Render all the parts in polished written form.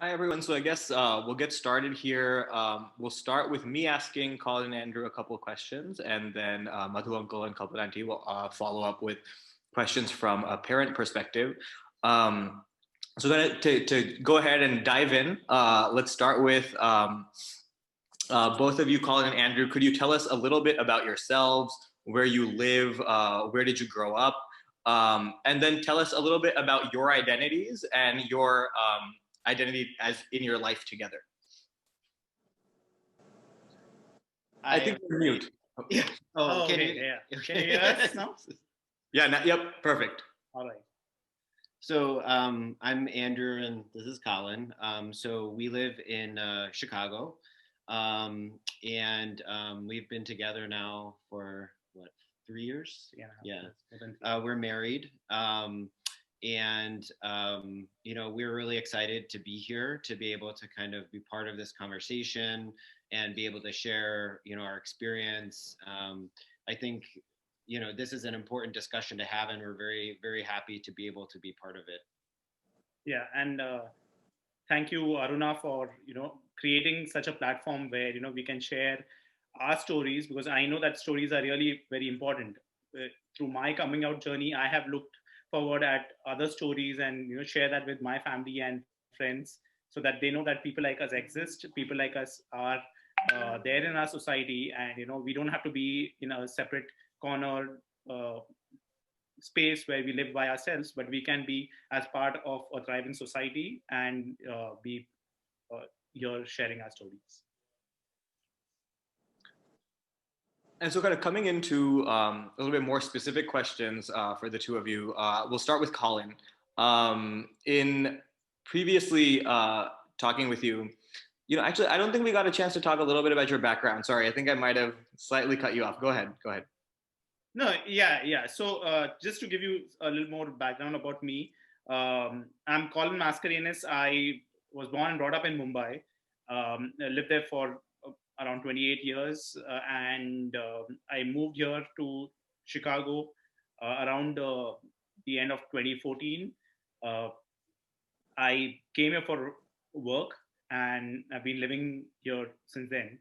Hi, everyone. So I guess we'll get started here. We'll start with me asking Colin and Andrew a couple of questions, and then Madhu Uncle and Kalpananti will follow up with questions from a parent perspective. Um, so to go ahead and dive in, let's start with both of you, Colin and Andrew. Could you tell us a little bit about yourselves, where you live, where did you grow up, and then tell us a little bit about your identities and your identity as in your life together. I I think we're mute. yeah. Oh, Oh, can okay, you? yeah. Can you Okay. hear us now? Yeah. Yep. Perfect. All right. So I'm Andrew, and this is Colin. So we live in Chicago, and we've been together now for what, 3 years? Yeah. Yeah. More than We're married, and we're really excited to be here to be able to kind of be part of this conversation and be able to share our experience. I think this is an important discussion to have, and we're very, very happy to be able to be part of it. Yeah, and thank you, Aruna, for creating such a platform where we can share our stories, because I know that stories are really very important. Through my coming out journey, I have looked forward at other stories and share that with my family and friends, so that they know that people like us exist. People like us are there in our society, and we don't have to be in a separate corner. Space where we live by ourselves, but we can be as part of a thriving society and be here sharing our stories. And so, kind of coming into a little bit more specific questions for the two of you, we'll start with Colin. In previously talking with you, actually, I don't think we got a chance to talk a little bit about your background. Sorry, I think I might have slightly cut you off. Go ahead. Go ahead. No, yeah. So just to give you a little more background about me, I'm Colin Mascarenas. I was born and brought up in Mumbai. I lived there for around 28 years, and I moved here to Chicago around the end of 2014. Uh, I came here for work, and I've been living here since then.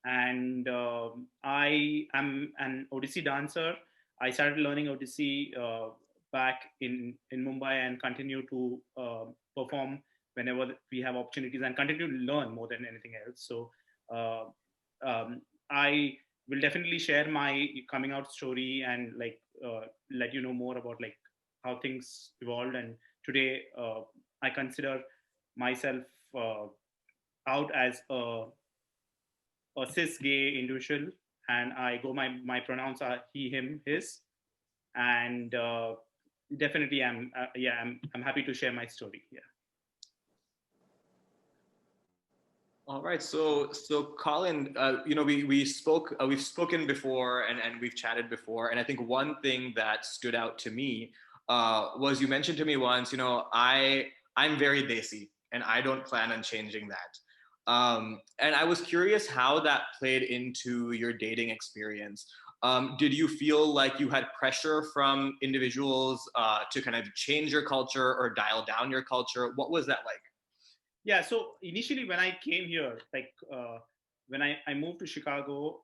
And I am an Odissi dancer. I started learning Odissi back in Mumbai, and continue to perform whenever we have opportunities, and continue to learn more than anything else. So uh, I will definitely share my coming out story, and let you know more about like how things evolved. And today I consider myself uh, out as a cis gay individual, and I go, my pronouns are he, him, his, and definitely I'm happy to share my story. Yeah. All right, so Colin, we've spoken before and we've chatted before, and I think one thing that stood out to me was you mentioned to me once, I'm very desi, and I don't plan on changing that. And I was curious how that played into your dating experience. Did you feel like you had pressure from individuals to kind of change your culture or dial down your culture? What was that like? Yeah, so initially when I came here, when I moved to Chicago,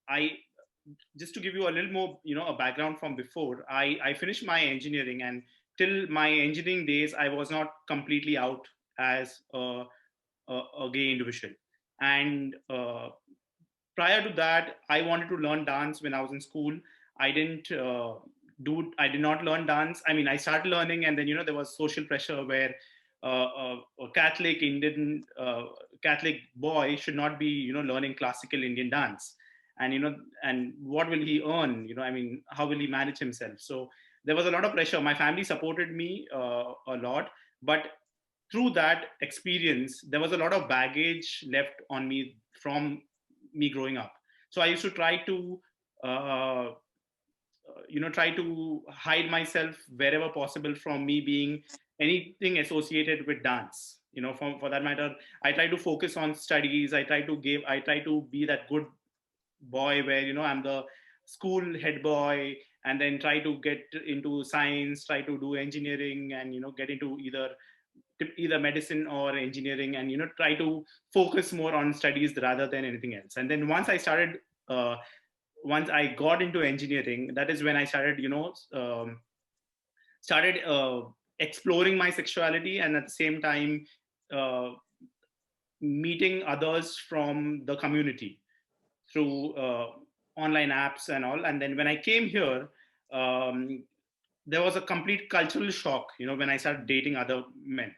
I just to give you a little more, a background from before. I finished my engineering, and till my engineering days, I was not completely out as a gay individual. And prior to that, I wanted to learn dance when I was in school. I didn't I did not learn dance. I mean, I started learning, and then there was social pressure where a Catholic Indian Catholic boy should not be learning classical Indian dance. And and what will he earn? I mean, how will he manage himself? So there was a lot of pressure. My family supported me a lot, but through that experience, there was a lot of baggage left on me from me growing up. So I used to try to uh, try to hide myself wherever possible from me being anything associated with dance. For that matter, I try to focus on studies. I try to be that good boy where I'm the school head boy, and then try to get into science, try to do engineering, and get into either either medicine or engineering, and try to focus more on studies rather than anything else. And then once I got into engineering, that is when I started started exploring my sexuality, and at the same time uh, meeting others from the community through online apps and all. And then when I came here, um, there was a complete cultural shock, when I started dating other men.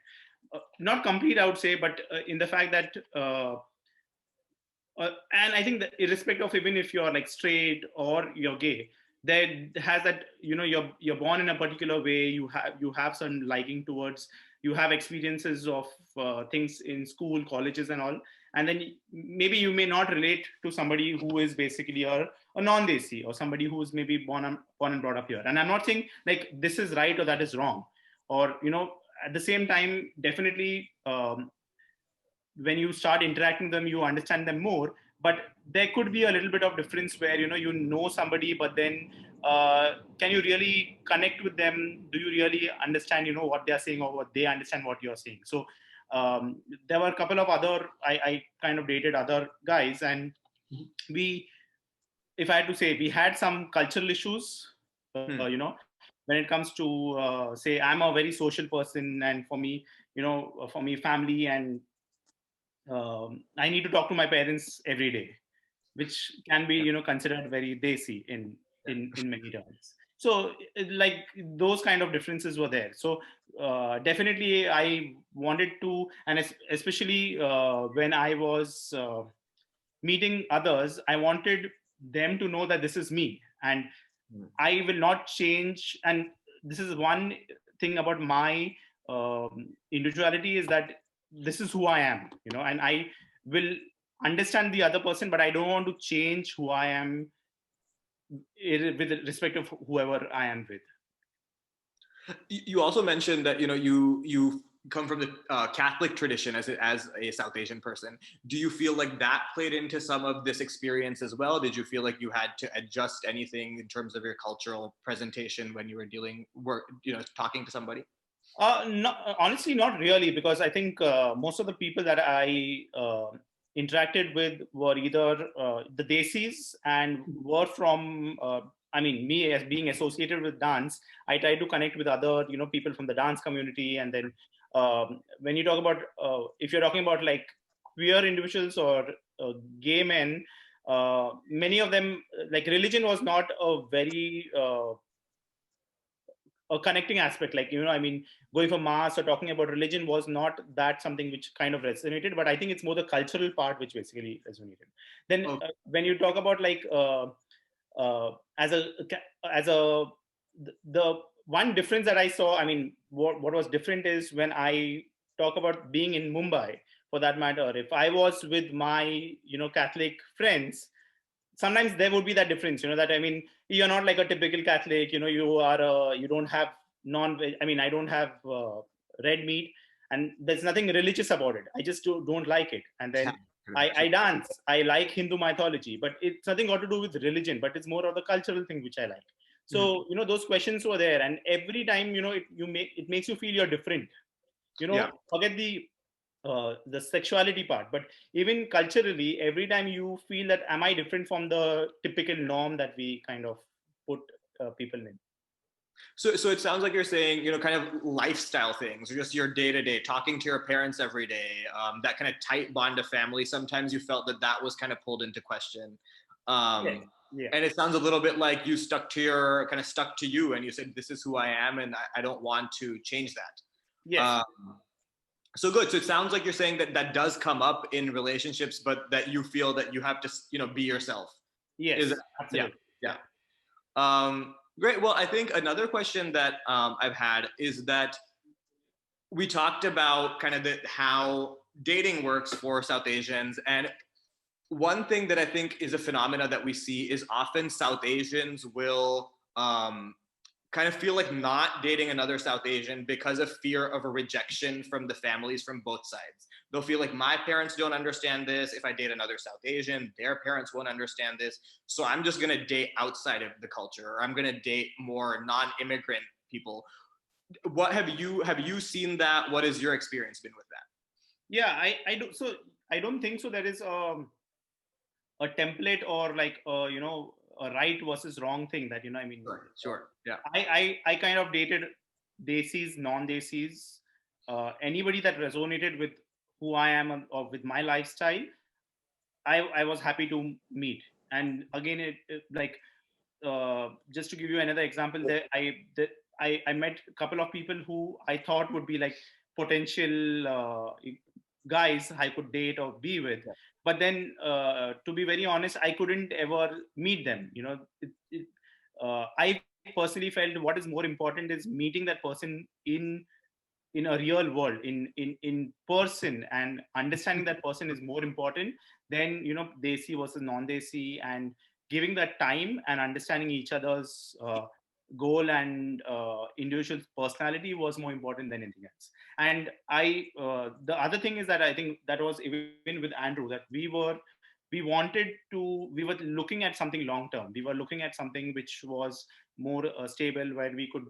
Not complete, I would say, but in the fact that and I think that irrespective of even if you're like straight or you're gay, there has that, you're born in a particular way, you have some liking towards, you have experiences of things in school, colleges and all. And then maybe you may not relate to somebody who is basically a non-desi, or somebody who's maybe born and brought up here. And I'm not saying like this is right or that is wrong, or at the same time, definitely when you start interacting with them, you understand them more. But there could be a little bit of difference where somebody, but then can you really connect with them? Do you really understand what they're saying, or what they understand what you're saying? So there were a couple of other, I kind of dated other guys, and we, if I had to say, we had some cultural issues, when it comes to say, I'm a very social person, and for me, family, and I need to talk to my parents every day, which can be considered very desi in many terms. So like those kind of differences were there. So definitely I wanted to, and especially when I was meeting others, I wanted them to know that this is me, and I will not change. And this is one thing about my individuality, is that this is who I am, and I will understand the other person, but I don't want to change who I am with respect of whoever I am with. You also mentioned that you come from the Catholic tradition as a South Asian person. Do you feel like that played into some of this experience as well? Did you feel like you had to adjust anything in terms of your cultural presentation when you were talking to somebody? No, honestly, not really, because I think most of the people that I interacted with were either the Desis, and were from. I mean, me as being associated with dance, I try to connect with other, people from the dance community. And then when you talk about, if you're talking about like queer individuals or gay men, many of them, like religion was not a very a connecting aspect. Like I mean, going for mass or talking about religion was not that something which kind of resonated. But I think it's more the cultural part which basically resonated. Then when you talk about like as a the one difference that I saw, I mean, what was different is when I talk about being in Mumbai, for that matter, if I was with my Catholic friends, sometimes there would be that difference, that, I mean, you're not like a typical Catholic, you don't have I mean, I don't have red meat, and there's nothing religious about it. I just don't like it. And then I dance, I like Hindu mythology, but it's nothing got to do with religion, but it's more of the cultural thing which I like. So, those questions were there. And every time, it makes you feel you're different, forget the sexuality part, but even culturally, every time you feel that, am I different from the typical norm that we kind of put people in? So it sounds like you're saying, kind of lifestyle things, or just your day to day, talking to your parents every day, that kind of tight bond of family. Sometimes you felt that was kind of pulled into question. Yeah. And it sounds a little bit like you stuck to you, and you said, this is who I am, and I don't want to change that. Yes. So good. So it sounds like you're saying that does come up in relationships, but that you feel that you have to, be yourself. Yes, absolutely. Yeah. Great. Well, I think another question that I've had is that we talked about kind of how dating works for South Asians. And one thing that I think is a phenomena that we see is often South Asians will kind of feel like not dating another South Asian because of fear of a rejection from the families from both sides. They'll feel like, my parents don't understand this. If I date another South Asian, their parents won't understand this. So I'm just going to date outside of the culture, or I'm going to date more non-immigrant people. what have you seen that? What has your experience been with that? Yeah, I do. So I don't think so. There is a template or like a right versus wrong thing that I mean. Sure. Yeah. I kind of dated desis, non-desis, anybody that resonated with who I am or with my lifestyle. I was happy to meet. And again, like just to give you another example, I met a couple of people who I thought would be like potential guys I could date or be with. Yeah. But then, to be very honest, I couldn't ever meet them. I personally felt what is more important is meeting that person in a real world, in person, and understanding that person is more important than desi versus non-desi, and giving that time and understanding each other's goal and individual personality was more important than anything else. And the other thing is that I think that was even with Andrew, that we were looking at something long term. We were looking at something which was more stable, where we could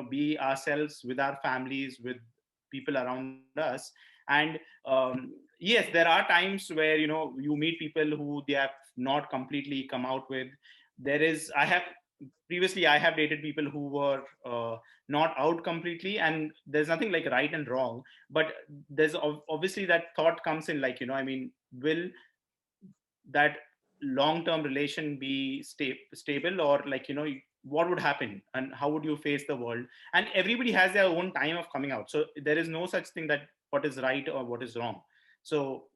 be ourselves with our families, with people around us. And yes, there are times where you meet people who they have not completely come out with. I have dated people who were not out completely, and there's nothing like right and wrong, but there's obviously that thought comes in, like I mean, will that long-term relation be stable, or like what would happen and how would you face the world? And everybody has their own time of coming out, so there is no such thing that what is right or what is wrong. So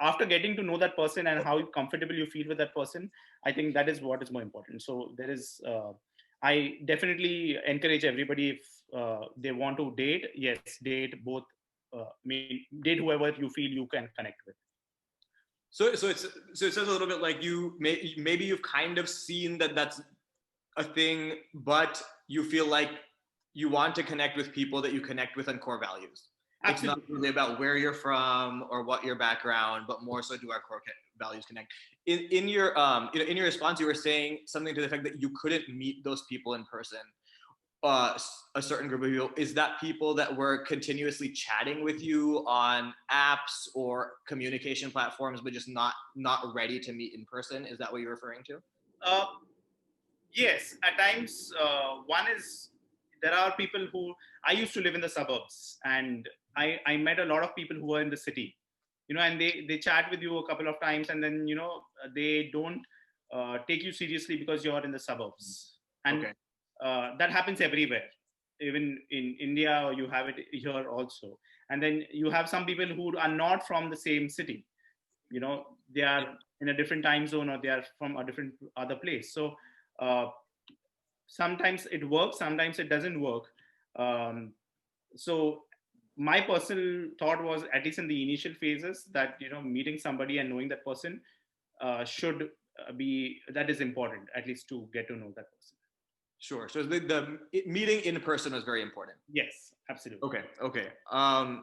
after getting to know that person and how comfortable you feel with that person, I think that is what is more important. So there is I definitely encourage everybody, if they want to date, yes, date both. Date whoever you feel you can connect with. So it says a little bit like maybe you've kind of seen that that's a thing, but you feel like you want to connect with people that you connect with on core values. Absolutely. It's not really about where you're from or what your background, but more so do our core values connect. In your in your response, you were saying something to the fact that you couldn't meet those people in person. A certain group of people, is that people that were continuously chatting with you on apps or communication platforms, but just not ready to meet in person? Is that what you're referring to? Yes, at times. One is, there are people who, I used to live in the suburbs, and I met a lot of people who are in the city, and they chat with you a couple of times, and then they don't take you seriously because you're in the suburbs. And okay. That happens everywhere, even in India, or you have it here also. And then you have some people who are not from the same city, they are in a different time zone, or they are from a different other place. So sometimes it works, sometimes it doesn't work. So my personal thought was, at least in the initial phases, that meeting somebody and knowing that person should be, that is important, at least to get to know that person. Sure. So the meeting in person was very important. Yes, absolutely. Okay.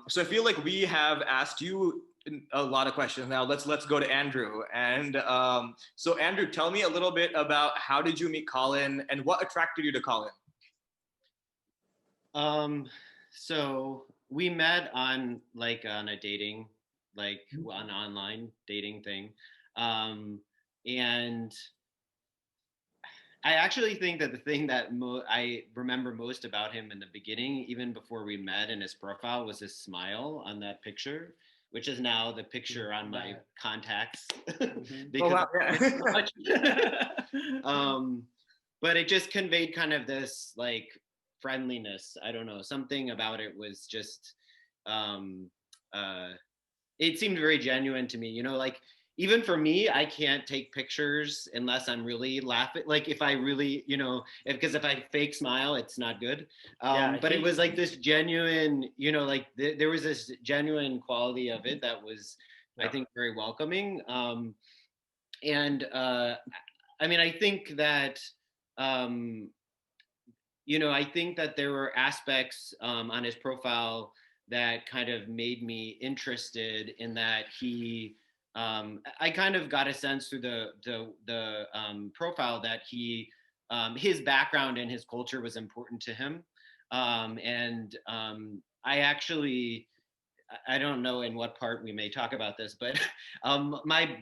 So I feel like we have asked you a lot of questions now. Let's go to Andrew. And so Andrew, tell me a little bit about how did you meet Colin and what attracted you to Colin? So we met on a dating, an online dating thing. And I actually think that the thing that I remember most about him in the beginning, even before we met, in his profile, was his smile on that picture, which is now the picture on my contacts. Because but it just conveyed kind of this friendliness. I don't know, something about it was just it seemed very genuine to me. Even for me, I can't take pictures unless I'm really laughing. If I really, because if I fake smile, it's not good. But it was this genuine, there was this genuine quality of it that was, I think, very welcoming. And I mean, I think that, I think that there were aspects on his profile that kind of made me interested in that he, I kind of got a sense through the profile that he, his background and his culture was important to him. I actually, I don't know in what part we may talk about this, but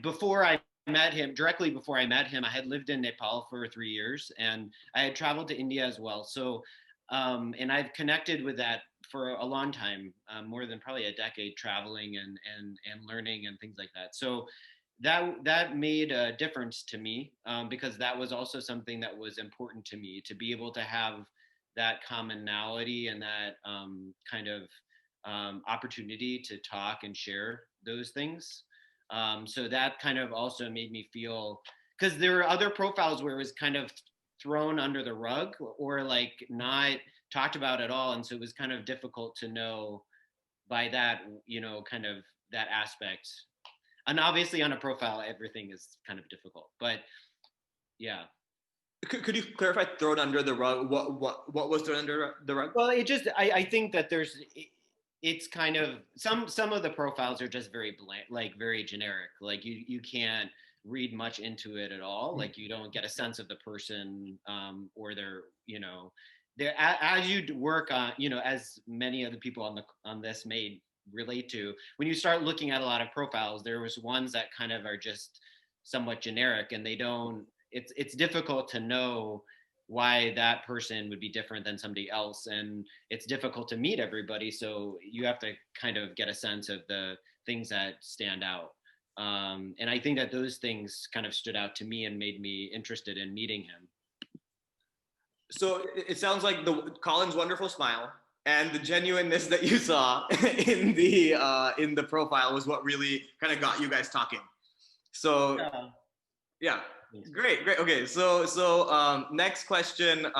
before I met him, directly before I met him, I had lived in Nepal for 3 years, and I had traveled to India as well. So, and I've connected with that for a long time, more than probably a decade, traveling and learning and things like that. So that made a difference to me, because that was also something that was important to me, to be able to have that commonality and that kind of opportunity to talk and share those things. So that kind of also made me feel, because there were other profiles where it was kind of thrown under the rug or like not talked about at all. And so it was kind of difficult to know by that, kind of that aspect. And obviously on a profile, everything is kind of difficult, but yeah. Could you clarify thrown under the rug? What was thrown under the rug? Well, I think that it's kind of some of the profiles are just very bland, like very generic. Like you can't read much into it at all. Like you don't get a sense of the person, or their, as you work on, as many of the people on this may relate to, when you start looking at a lot of profiles, there was ones that kind of are just somewhat generic, and they don't, it's difficult to know why that person would be different than somebody else, and it's difficult to meet everybody, so you have to kind of get a sense of the things that stand out, and I think that those things kind of stood out to me and made me interested in meeting him. So it sounds like Colin's wonderful smile and the genuineness that you saw in the profile was what really kind of got you guys talking. So yeah. Great. Okay, so next question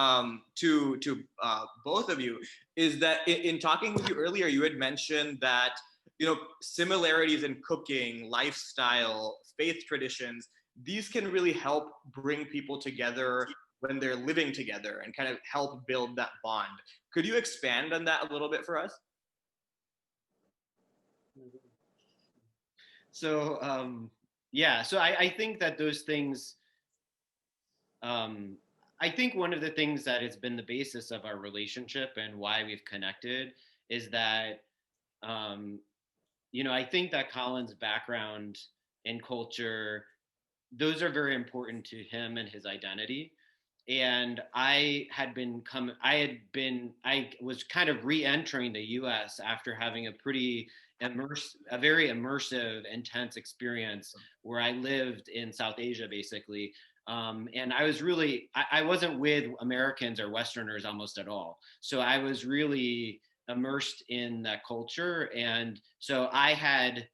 to both of you is that in talking with you earlier, you had mentioned that similarities in cooking, lifestyle, faith traditions, these can really help bring people together when they're living together and kind of help build that bond. Could you expand on that a little bit for us? So yeah, so I think that those things. I think one of the things that has been the basis of our relationship and why we've connected is that, I think that Colin's background and culture, those are very important to him and his identity. And I was kind of re-entering the U.S. after having a very immersive, intense experience where I lived in South Asia, basically. And I wasn't with Americans or Westerners almost at all. So I was really immersed in that culture. And so I had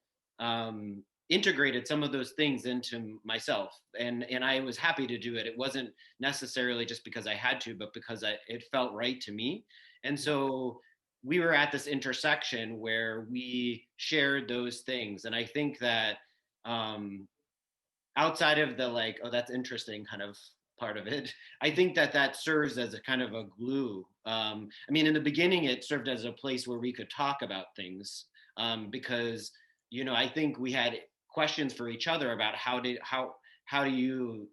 integrated some of those things into myself. And I was happy to do it. It wasn't necessarily just because I had to, but because it felt right to me. And so we were at this intersection where we shared those things. And I think that outside of the like, oh, that's interesting kind of part of it, I think that serves as a kind of a glue. I mean, in the beginning, it served as a place where we could talk about things, because, I think we had questions for each other about how are you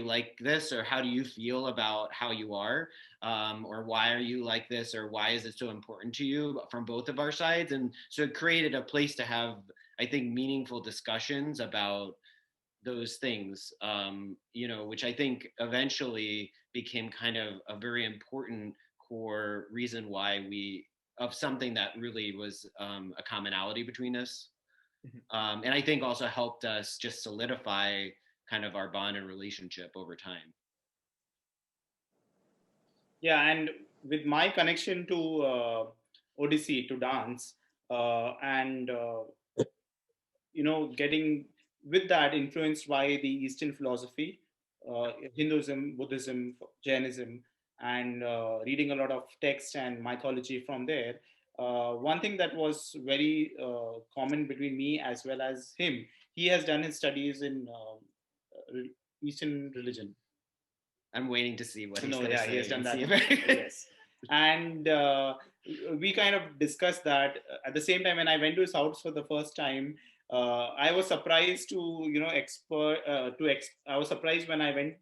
like this, or how do you feel about how you are, or why are you like this, or why is it so important to you, from both of our sides. And so it created a place to have, I think, meaningful discussions about those things, which I think eventually became kind of a very important core reason why of something that really was a commonality between us. Mm-hmm. And I think also helped us just solidify kind of our bond and relationship over time. Yeah, and with my connection to Odyssey, to dance, and getting with that influenced by the Eastern philosophy, Hinduism, Buddhism, Jainism, and reading a lot of text and mythology from there. One thing that was very common between me as well as him, he has done his studies in Eastern religion. I'm waiting to see what he's going to say. He has done that. Yes. And we kind of discussed that. At the same time, when I went to his house for the first time, I was surprised I was surprised when I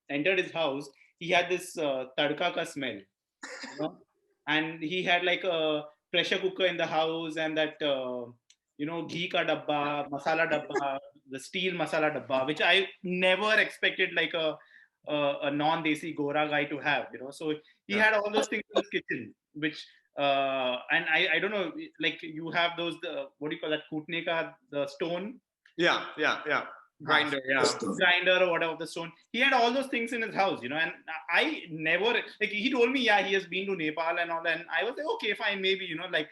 entered his house. He had this tadka ka smell, and he had like a pressure cooker in the house, and that ghee ka dabba, masala dabba, the steel masala dabba, which I never expected like a non-desi Gora guy to have. So he Yeah. had all those things in his kitchen, which and I don't know, like you have those what do you call that, kutne ka, the stone. Yeah. Grinder, yeah. Grinder or whatever, the stone. He had all those things in his house, and I never, like, he told me, yeah, he has been to Nepal and all, and I was like, okay, fine, maybe, like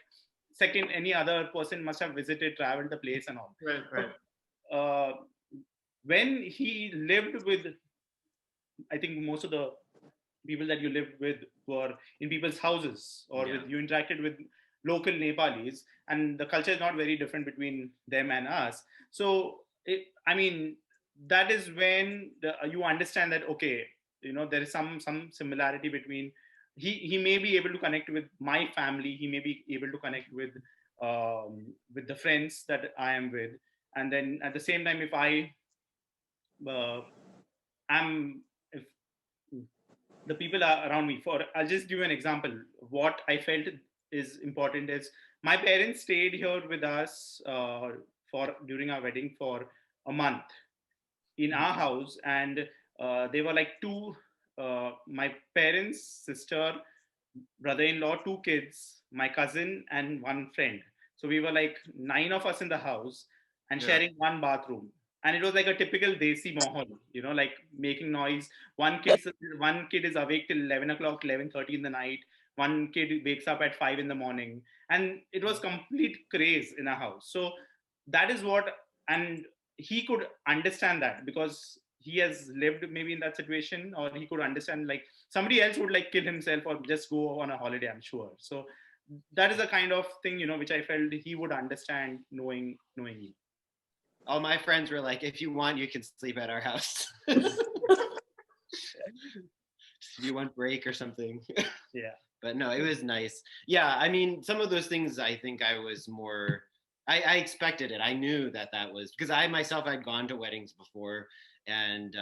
second, any other person must have visited, traveled the place and all. Right. But, when he lived with, I think most of the people that you lived with were in people's houses, or Yeah. with you interacted with local Nepalis, and the culture is not very different between them and us. So I mean, that is when you understand that, okay, there is some similarity between, he may be able to connect with my family, he may be able to connect with the friends that I am with, and then at the same time, if I uh, am if the people are around me, for I'll just give you an example. What I felt is important is, my parents stayed here with us for during our wedding for a month in our house, and they were like two, my parents, sister, brother-in-law, two kids, my cousin, and one friend. So we were like 9 of us in the house, and Yeah. sharing one bathroom. And it was like a typical desi mahal, like making noise. One kid is awake till 11 o'clock, 11:30 in the night. One kid wakes up at 5 in the morning, and it was complete craze in our house. So that is what, and he could understand that because he has lived maybe in that situation, or he could understand, like somebody else would like kill himself or just go on a holiday, I'm sure. So that is the kind of thing, which I felt he would understand, knowing me. All my friends were like, if you want, you can sleep at our house. If you want break or something. Yeah. But no, it was nice. Yeah, I mean, some of those things I think I was more, I expected it. I knew that was, because I myself had gone to weddings before, and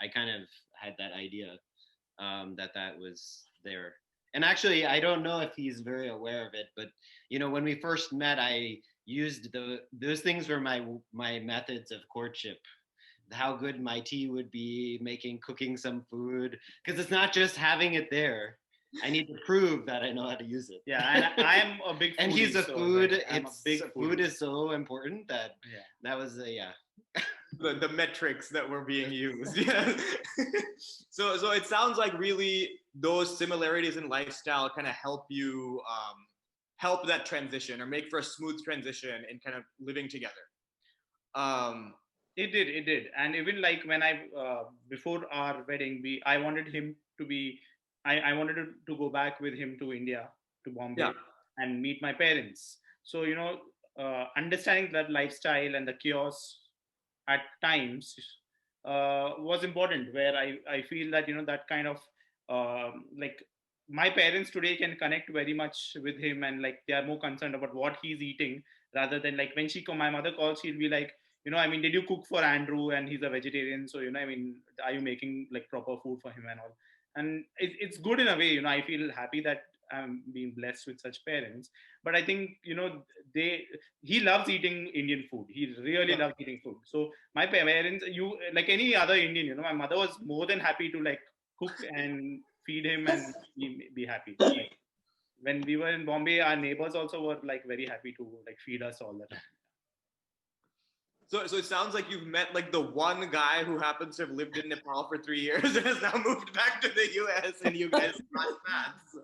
I kind of had that idea that was there. And actually, I don't know if he's very aware of it, but when we first met, I used those things were my methods of courtship. How good my tea would be, cooking some food, because it's not just having it there. I need to prove that I know how to use it. Yeah, and I am a big foodie, and he's a so, food. like, I'm a big Food foodie. is so important that Yeah. that was yeah. The metrics that were being used. Yeah. So it sounds like really those similarities in lifestyle kind of help you help that transition, or make for a smooth transition in kind of living together. It did. And even like when I before our wedding, I wanted him to be, I wanted to go back with him to India, to Bombay, Yeah. and meet my parents. So understanding that lifestyle and the chaos at times was important, where I feel that that kind of like, my parents today can connect very much with him, and like they are more concerned about what he's eating, rather than like when my mother calls, she'll be like, I mean, did you cook for Andrew? And he's a vegetarian, so I mean, are you making like proper food for him and all? And it's good in a way. I feel happy that I'm being blessed with such parents. But I think he loves eating Indian food. He really loves eating food. So my parents, like any other Indian, my mother was more than happy to like cook and feed him and be happy. Like, when we were in Bombay, our neighbors also were like very happy to like feed us all the time. So it sounds like you've met like the one guy who happens to have lived in Nepal for 3 years and has now moved back to the US, and you guys crossed paths.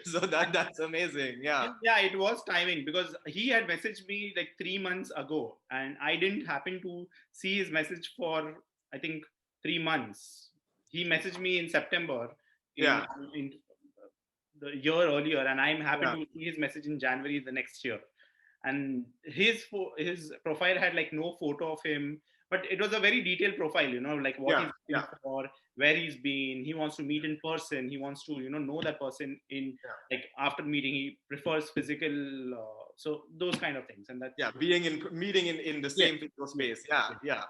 So that's amazing. Yeah. Yeah, it was timing, because he had messaged me like 3 months ago, and I didn't happen to see his message for, I think, 3 months. He messaged me in September in the year earlier, and I'm happy to see his message in January the next year. And his profile had like no photo of him, but it was a very detailed profile, like what he's looking for, where he's been. He wants to meet in person. He wants to know that person in like after meeting. He prefers physical, so those kind of things. And that meeting in the same physical space. Yeah.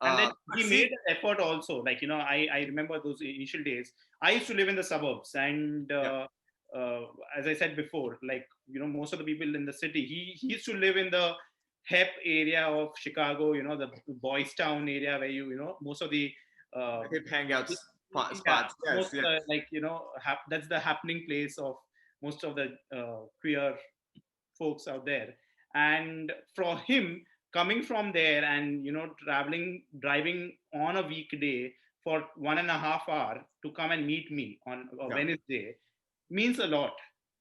And then he made an effort also. Like, I remember those initial days. I used to live in the suburbs, and as I said before, like, most of the people in the city, he used to live in the hep area of Chicago, the Boys Town area where most of the Hip hangouts yeah, spots. Yes, most yes. like that's the happening place of most of the queer folks out there. And for him, coming from there and driving on a weekday for 1.5 hours to come and meet me on a Yeah, Wednesday means a lot.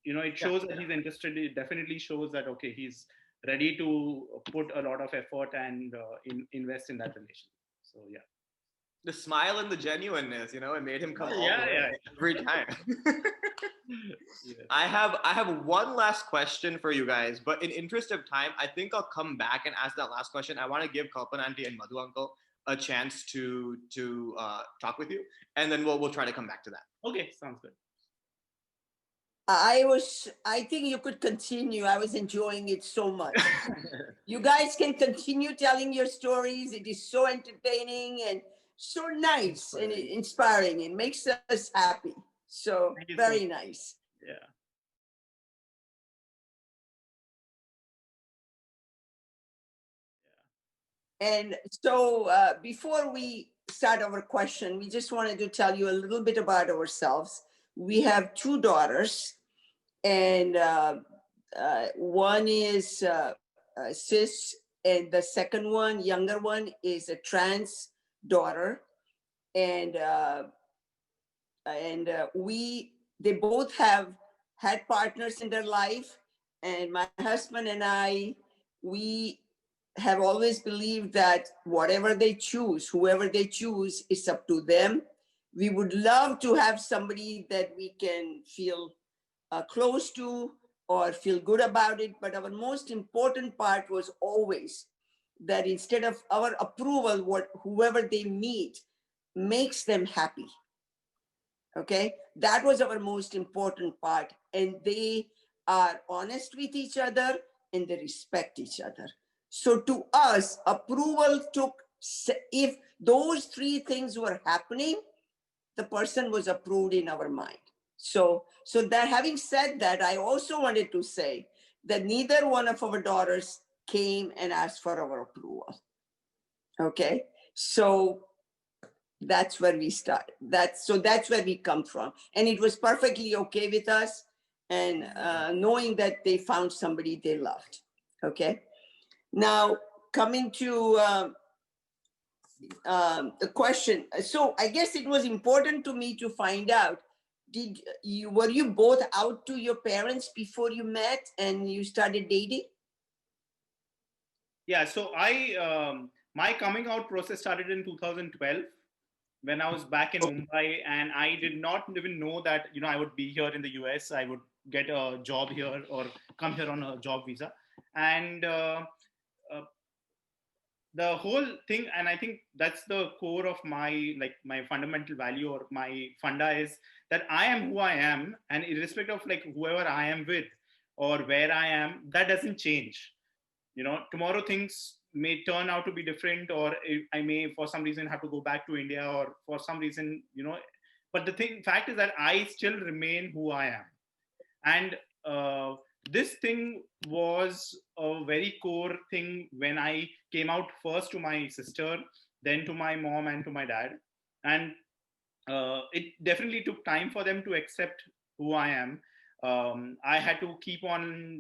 It yeah. shows that he's interested. It definitely shows that, okay, he's ready to put a lot of effort and invest in that relation. So yeah. The smile and the genuineness, it made him come all the Yeah, way yeah. every time. Yeah. I have one last question for you guys, but in interest of time, I think I'll come back and ask that last question. I want to give Kalpan Auntie and Madhu Uncle a chance to talk with you, and then we'll try to come back to that. Okay, sounds good. I think you could continue. I was enjoying it so much. You guys can continue telling your stories. It is so entertaining and so nice and inspiring. It makes us happy. So Thank you so very much. nice. Yeah. And so before we start our question, we just wanted to tell you a little bit about ourselves. We have two daughters, and one is cis, and the second one, younger one, is a trans daughter. And they both have had partners in their life, and my husband and I, we have always believed that whatever they choose, whoever they choose, it's up to them. We would love to have somebody that we can feel close to or feel good about it. But our most important part was always that instead of our approval, whoever they meet makes them happy. Okay, that was our most important part. And they are honest with each other and they respect each other. So to us, approval took, if those three things were happening, the person was approved in our mind. So that, having said that, I also wanted to say that neither one of our daughters came and asked for our approval. Okay, so that's where we start. That's where we come from, and it was perfectly okay with us, and knowing that they found somebody they loved. Okay, now coming to the question. So I guess it was important to me to find out, were you both out to your parents before you met and you started dating? Yeah. So my coming out process started in 2012 when I was back in Mumbai, and I did not even know that I would be here in the US. I would get a job here or come here on a job visa, and the whole thing, and I think that's the core of my fundamental value, or my funda, is that I am who I am, and irrespective of whoever I am with or where I am, that doesn't change. Tomorrow things may turn out to be different, or I may for some reason have to go back to India, or for some reason, but the fact is that I still remain who I am. And this thing was a very core thing when I came out first to my sister, then to my mom and to my dad. And it definitely took time for them to accept who I am. I had to keep on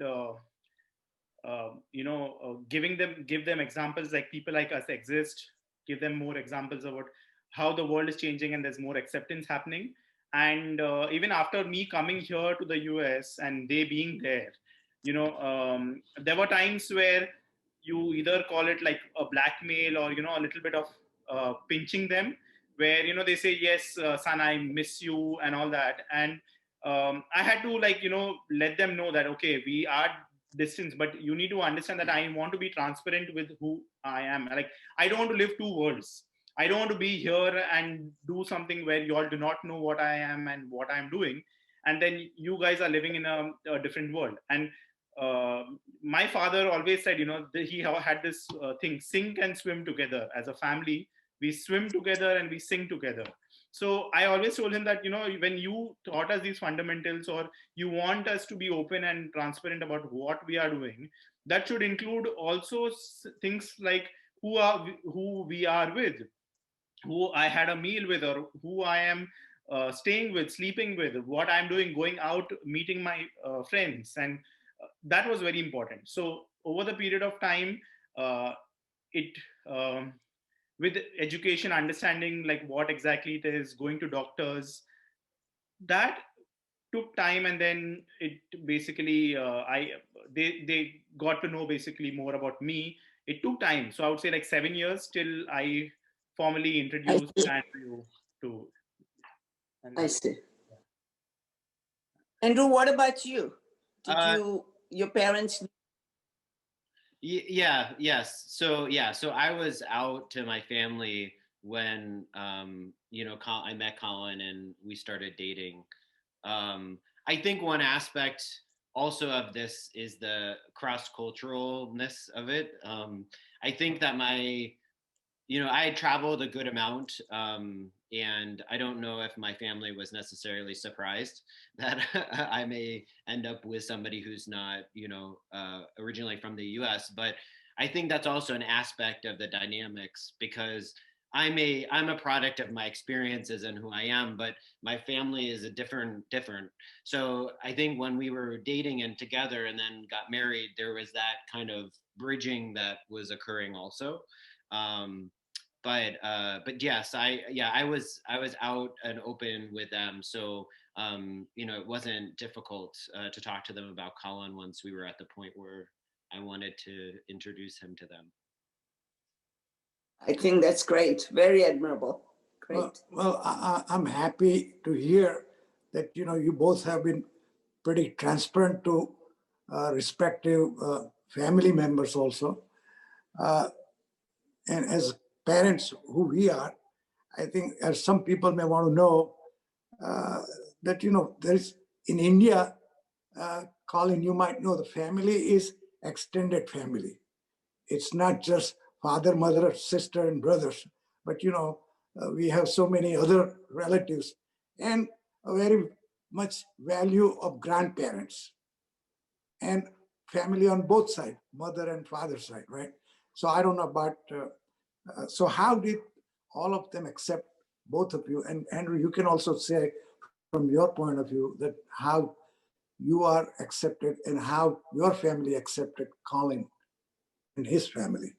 give them examples, like people like us exist, give them more examples about how the world is changing and there's more acceptance happening. And even after me coming here to the US and they being there, there were times where you either call it like a blackmail, or a little bit of pinching them, where they say, yes, son, I miss you and all that. And I had to let them know that, okay, we are distance, but you need to understand that I want to be transparent with who I am. Like, I don't want to live two worlds. I don't want to be here and do something where you all do not know what I am and what I'm doing, and then you guys are living in a different world. And my father always said, he had this thing: sink and swim together. As a family, we swim together and we sing together. So I always told him that, when you taught us these fundamentals, or you want us to be open and transparent about what we are doing, that should include also things like who we are with, who I had a meal with, or who I am staying with, sleeping with, what I'm doing, going out, meeting my friends. And that was very important. So over the period of time, it um, with education, understanding like what exactly it is, going to doctors, that took time. And then it basically they got to know basically more about me. It took time, so I would say like 7 years till I formally I introduced see. Andrew to. And I see. Andrew, what about you? Did Uh, your parents? Yeah, yes. So I was out to my family when I met Colin and we started dating. I think one aspect also of this is the cross culturalness of it. I think that I had traveled a good amount, and I don't know if my family was necessarily surprised that I may end up with somebody who's not, originally from the U.S. But I think that's also an aspect of the dynamics because I'm a product of my experiences and who I am, but my family is a different. So I think when we were dating and together and then got married, there was that kind of bridging that was occurring also. Um, but yes, I was out and open with them, so it wasn't difficult to talk to them about Colin once we were at the point where I wanted to introduce him to them. I think that's great. Very admirable. Well, Great. well, I'm happy to hear that you both have been pretty transparent to respective family members also. Uh, and as parents who we are, I think as some people may want to know uh, that there is in India, Colin, you might know the family is extended family. It's not just father, mother, sister, and brothers, but we have so many other relatives and a very much value of grandparents and family on both sides, mother and father side, right? So I don't know about, so how did all of them accept both of you? And Andrew, you can also say from your point of view that how you are accepted and how your family accepted Colin and his family.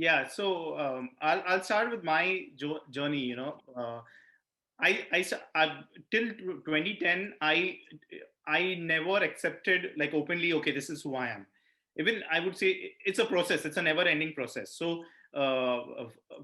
yeah, so I'll start with my journey. I till 2010, I never accepted like openly, okay, this is who I am. Even I would say it's a process. It's a never-ending process. So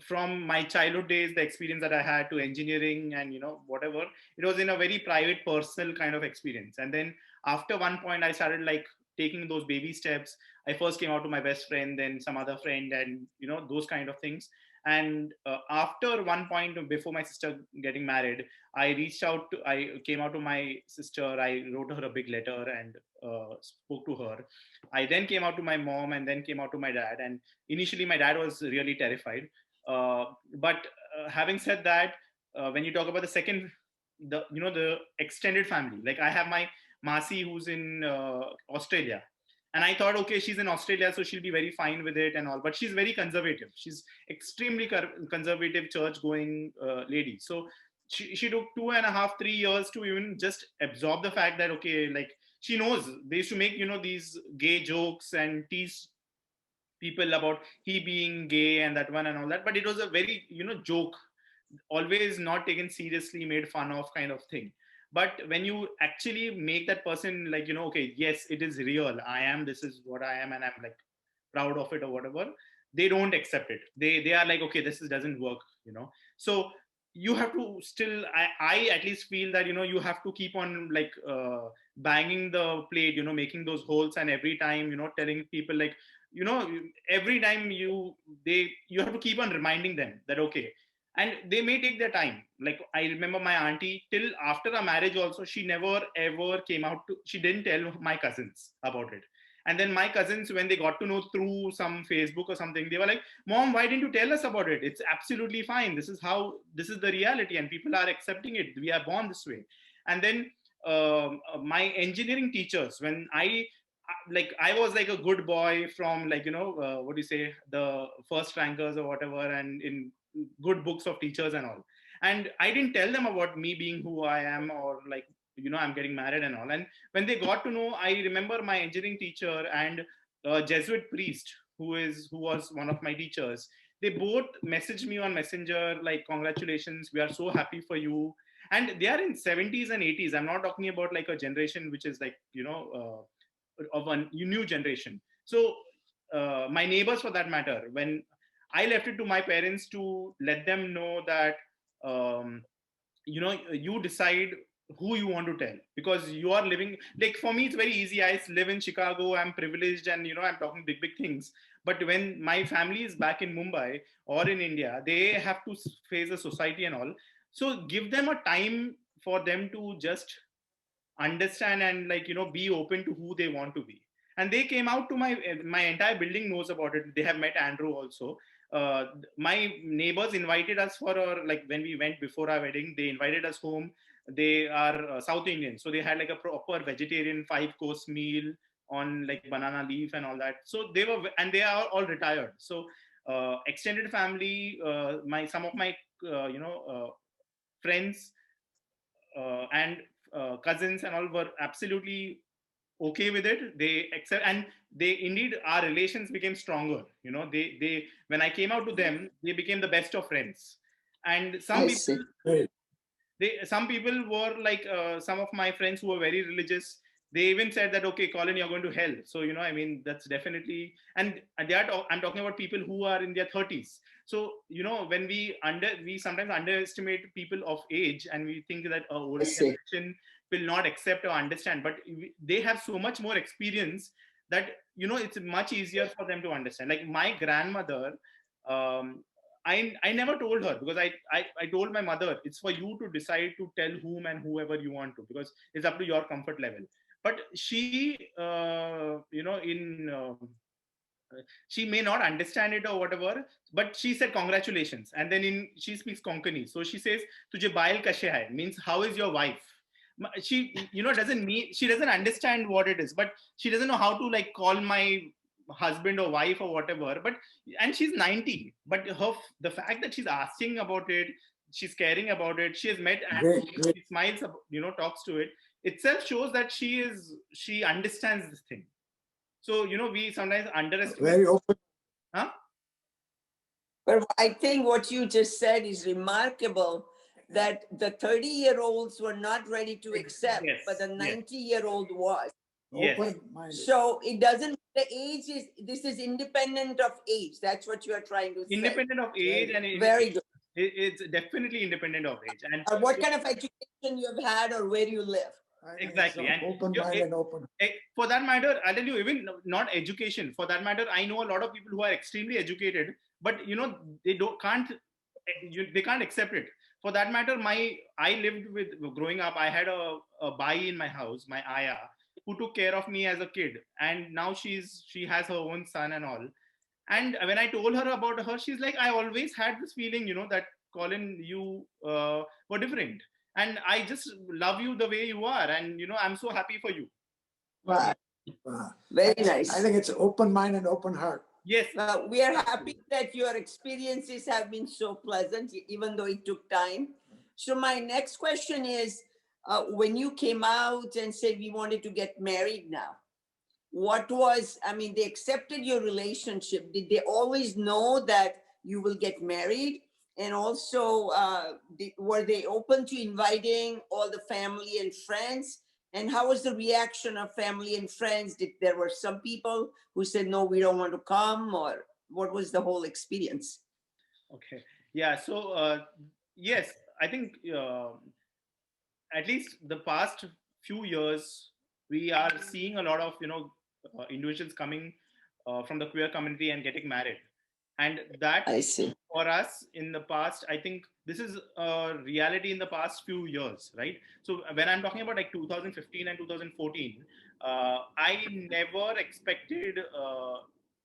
from my childhood days, the experience that I had to engineering and whatever, it was in a very private, personal kind of experience. And then after one point, I started like taking those baby steps. I first came out to my best friend, then some other friend, and those kind of things. And after one point, before my sister getting married, I came out to my sister. I wrote her a big letter and spoke to her. I then came out to my mom and then came out to my dad. And initially, my dad was really terrified. But having said that, when you talk about the second, the extended family, like I have my Masi who's in Australia. And I thought, okay, she's in Australia, so she'll be very fine with it and all. But she's very conservative. She's extremely conservative, church-going lady. So she took 2.5, 3 years to even just absorb the fact that, okay, like she knows they used to make, these gay jokes and tease people about he being gay and that one and all that. But it was a very, joke, always not taken seriously, made fun of kind of thing. But when you actually make that person like, okay, yes, it is real, this is what I am, and I'm like proud of it or whatever, they don't accept it. They are like, okay, doesn't work. So you have to still, I at least feel that you have to keep on like banging the plate, making those holes, and every time telling people like, every time you have to keep on reminding them that, okay. And they may take their time. Like I remember my auntie, till after our marriage also, she never ever came out to, she didn't tell my cousins about it. And then my cousins, when they got to know through some Facebook or something, they were like, Mom, why didn't you tell us about it? It's absolutely fine. This is the reality, and people are accepting it. We are born this way. And then my engineering teachers, when I was like a good boy from, like, what do you say, the first rankers or whatever, and in good books of teachers and all. And I didn't tell them about me being who I am, or like, I'm getting married and all. And when they got to know, I remember my engineering teacher and a Jesuit priest who was one of my teachers. They both messaged me on Messenger like, congratulations, we are so happy for you. And they are in 70s and 80s. I'm not talking about like a generation which is like, of a new generation. So my neighbors, for that matter, when I left it to my parents to let them know that, you decide who you want to tell, because you are living, like, for me it's very easy. I live in Chicago, I'm privileged, and I'm talking big things. But when my family is back in Mumbai or in India, they have to face a society and all. So give them a time for them to just understand and, like, be open to who they want to be. And they came out to my entire building knows about it. They have met Andrew also. My neighbors invited us for like, when we went before our wedding, they invited us home. They are South Indian, so they had like a proper vegetarian 5-course meal on like banana leaf and all that. So they are all retired. So extended family, some of my friends and cousins and all were absolutely okay with it. They accept, and they indeed, our relations became stronger. They when I came out to them, they became the best of friends. And I see. some people were like, some of my friends who were very religious, they even said that, okay, Colin, you're going to hell. So I mean, that's definitely. And I'm talking about people who are in their 30s. So when we sometimes underestimate people of age, and we think that older generation will not accept or understand, but they have so much more experience that it's much easier for them to understand. Like my grandmother, I never told her, because I told my mother, it's for you to decide to tell whom and whoever you want to, because it's up to your comfort level. But she, she may not understand it or whatever, but she said congratulations. And then she speaks Konkani. So she says, Tujhe bail kashe hai, means how is your wife? She, she doesn't understand what it is, but she doesn't know how to like call my husband or wife or whatever. But, and she's 90, but the fact that she's asking about it, she's caring about it, she has met and she smiles, talks to it, itself shows that she understands this thing. So we sometimes underestimate. Very open. Huh? But I think what you just said is remarkable, that the 30-year-olds were not ready to accept, Yes, but the 90-year-old was. Yes. So it doesn't, the age is, this is independent of age. That's what you are trying to say. Independent of age. And very good. It's definitely independent of age. And what kind of education you've had or where you live. Exactly. And open mind and open. For that matter, I'll tell you, even not education, for that matter, I know a lot of people who are extremely educated, but they can't accept it. For that matter, I lived with, growing up, I had a bai in my house, my Aya, who took care of me as a kid. And now she has her own son and all. And when I told her about her, she's like, I always had this feeling, that Colin, you were different. And I just love you the way you are. And, I'm so happy for you. Wow. Very nice. I think it's open mind and open heart. Yes. We are happy that your experiences have been so pleasant, even though it took time. So my next question is, when you came out and said we wanted to get married now, they accepted your relationship. Did they always know that you will get married? And also, were they open to inviting all the family and friends? And how was the reaction of family and friends? There were some people who said, no, we don't want to come, or what was the whole experience? Okay. Yeah. So, yes, I think at least the past few years, we are seeing a lot of, individuals coming from the queer community and getting married. And that I see. for us in the past, I think this is a reality in the past few years, right? So when I'm talking about like 2015 and 2014, I never expected,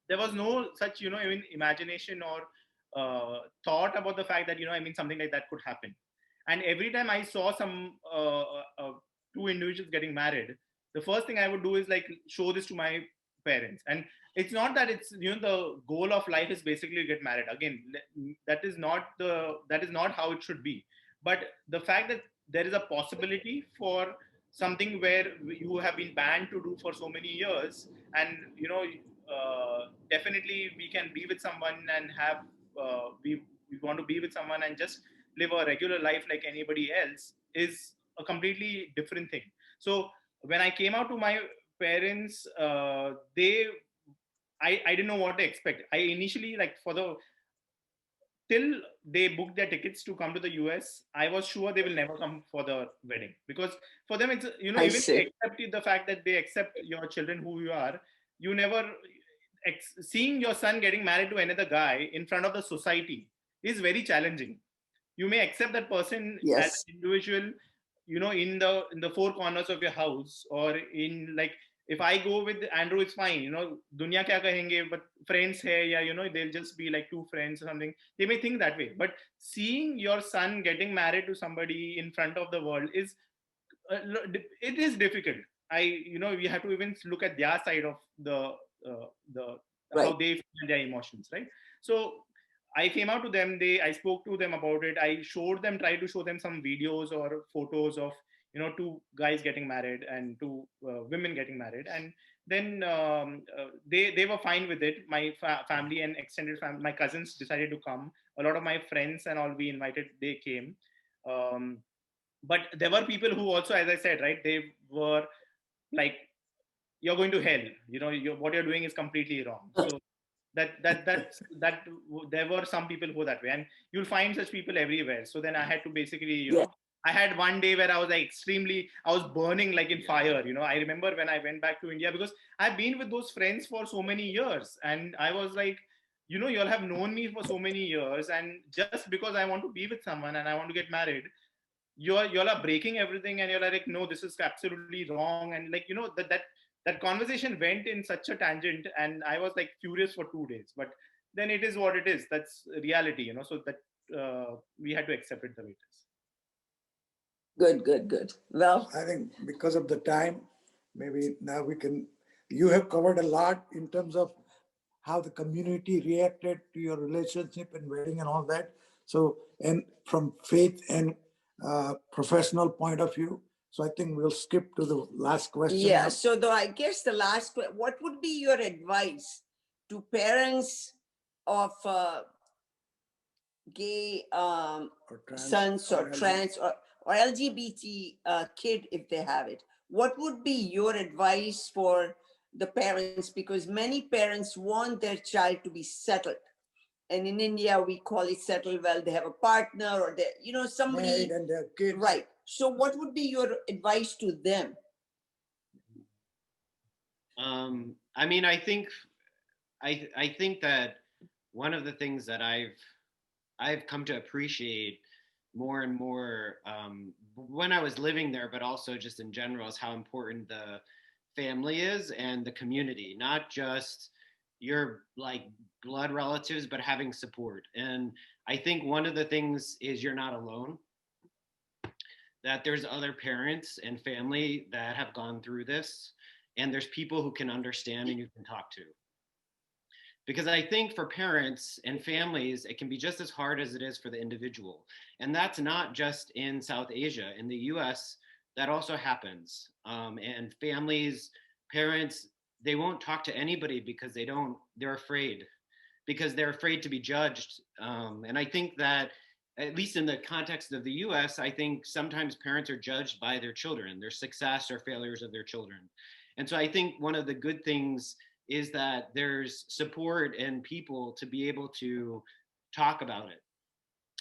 there was no such, even imagination or thought about the fact that, something like that could happen. And every time I saw some two individuals getting married, the first thing I would do is like show this to my parents. And it's not that it's, the goal of life is basically to get married. Again, that is not how it should be. But the fact that there is a possibility for something where you have been banned to do for so many years, and definitely we can be with someone and have we want to be with someone and just live a regular life like anybody else, is a completely different thing. So when I came out to my parents, I didn't know what to expect. I initially, like, till they booked their tickets to come to the US, I was sure they will never come for the wedding, because for them it's, I even they see. accept the fact that they accept your children who you are, you never seeing your son getting married to another guy in front of the society is very challenging. You may accept that person as Yes. an individual, in the four corners of your house, or in, like, if I go with Andrew, it's fine, dunya kya kahenge, but friends hai, yeah, they'll just be like two friends or something. They may think that way, but seeing your son getting married to somebody in front of the world is, it is difficult. We have to even look at their side of the how Right. they feel their emotions, right? So I came out to them. I spoke to them about it. I tried to show them some videos or photos of, two guys getting married and two women getting married, and then they were fine with it. My family and extended family, my cousins decided to come. A lot of my friends and all we invited, they came. Um, but there were people who also, as I said, right, they were like, you're going to hell, what you're doing is completely wrong. So that there were some people who were that way, and you'll find such people everywhere. So then I had to basically, Yeah. I had one day where I was like I was burning like in fire. I remember when I went back to India, because I've been with those friends for so many years, and I was like, you all have known me for so many years, and just because I want to be with someone and I want to get married, you all are breaking everything, and you're like, no, this is absolutely wrong. And like, that conversation went in such a tangent, and I was like furious for 2 days. But then it is what it is. That's reality, so that we had to accept it the way it is. Good, good, good. Well, I think because of the time, maybe now you have covered a lot in terms of how the community reacted to your relationship and wedding and all that. So, and from faith and professional point of view. So I think we'll skip to the last question. yeah. now. So though, I guess the last, what would be your advice to parents of gay Or trans- sons or or trans or LGBT kid, if they have it? What would be your advice for the parents? Because many parents want their child to be settled. And in India, we call it settled. Well, they have a partner, or they, somebody. married and their kids. Right. So what would be your advice to them? I mean, I think that one of the things that I've come to appreciate more and more when I was living there, but also just in general, is how important the family is and the community, not just your like blood relatives, but having support. And I think one of the things is you're not alone, that there's other parents and family that have gone through this, and there's people who can understand and you can talk to. Because I think for parents and families, it can be just as hard as it is for the individual. And that's not just in South Asia. In the US, that also happens. And families, parents, they won't talk to anybody because they're afraid, because they're afraid to be judged. And I think that, at least in the context of the US, I think sometimes parents are judged by their children, their success or failures of their children. And so I think one of the good things is that there's support and people to be able to talk about it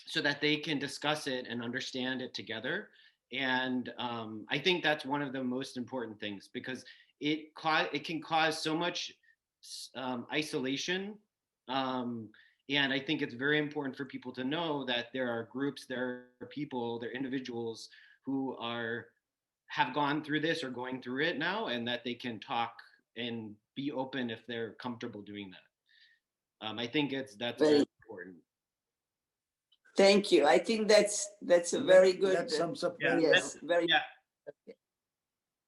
so that they can discuss it and understand it together. And I think that's one of the most important things, because it can cause so much isolation And I think it's very important for people to know that there are groups, there are people, there are individuals who have gone through this or going through it now, and that they can talk and be open if they're comfortable doing that. I think that's very important. Thank you. I think that's a very good. That sums up Yeah, very yes, well. very. yeah.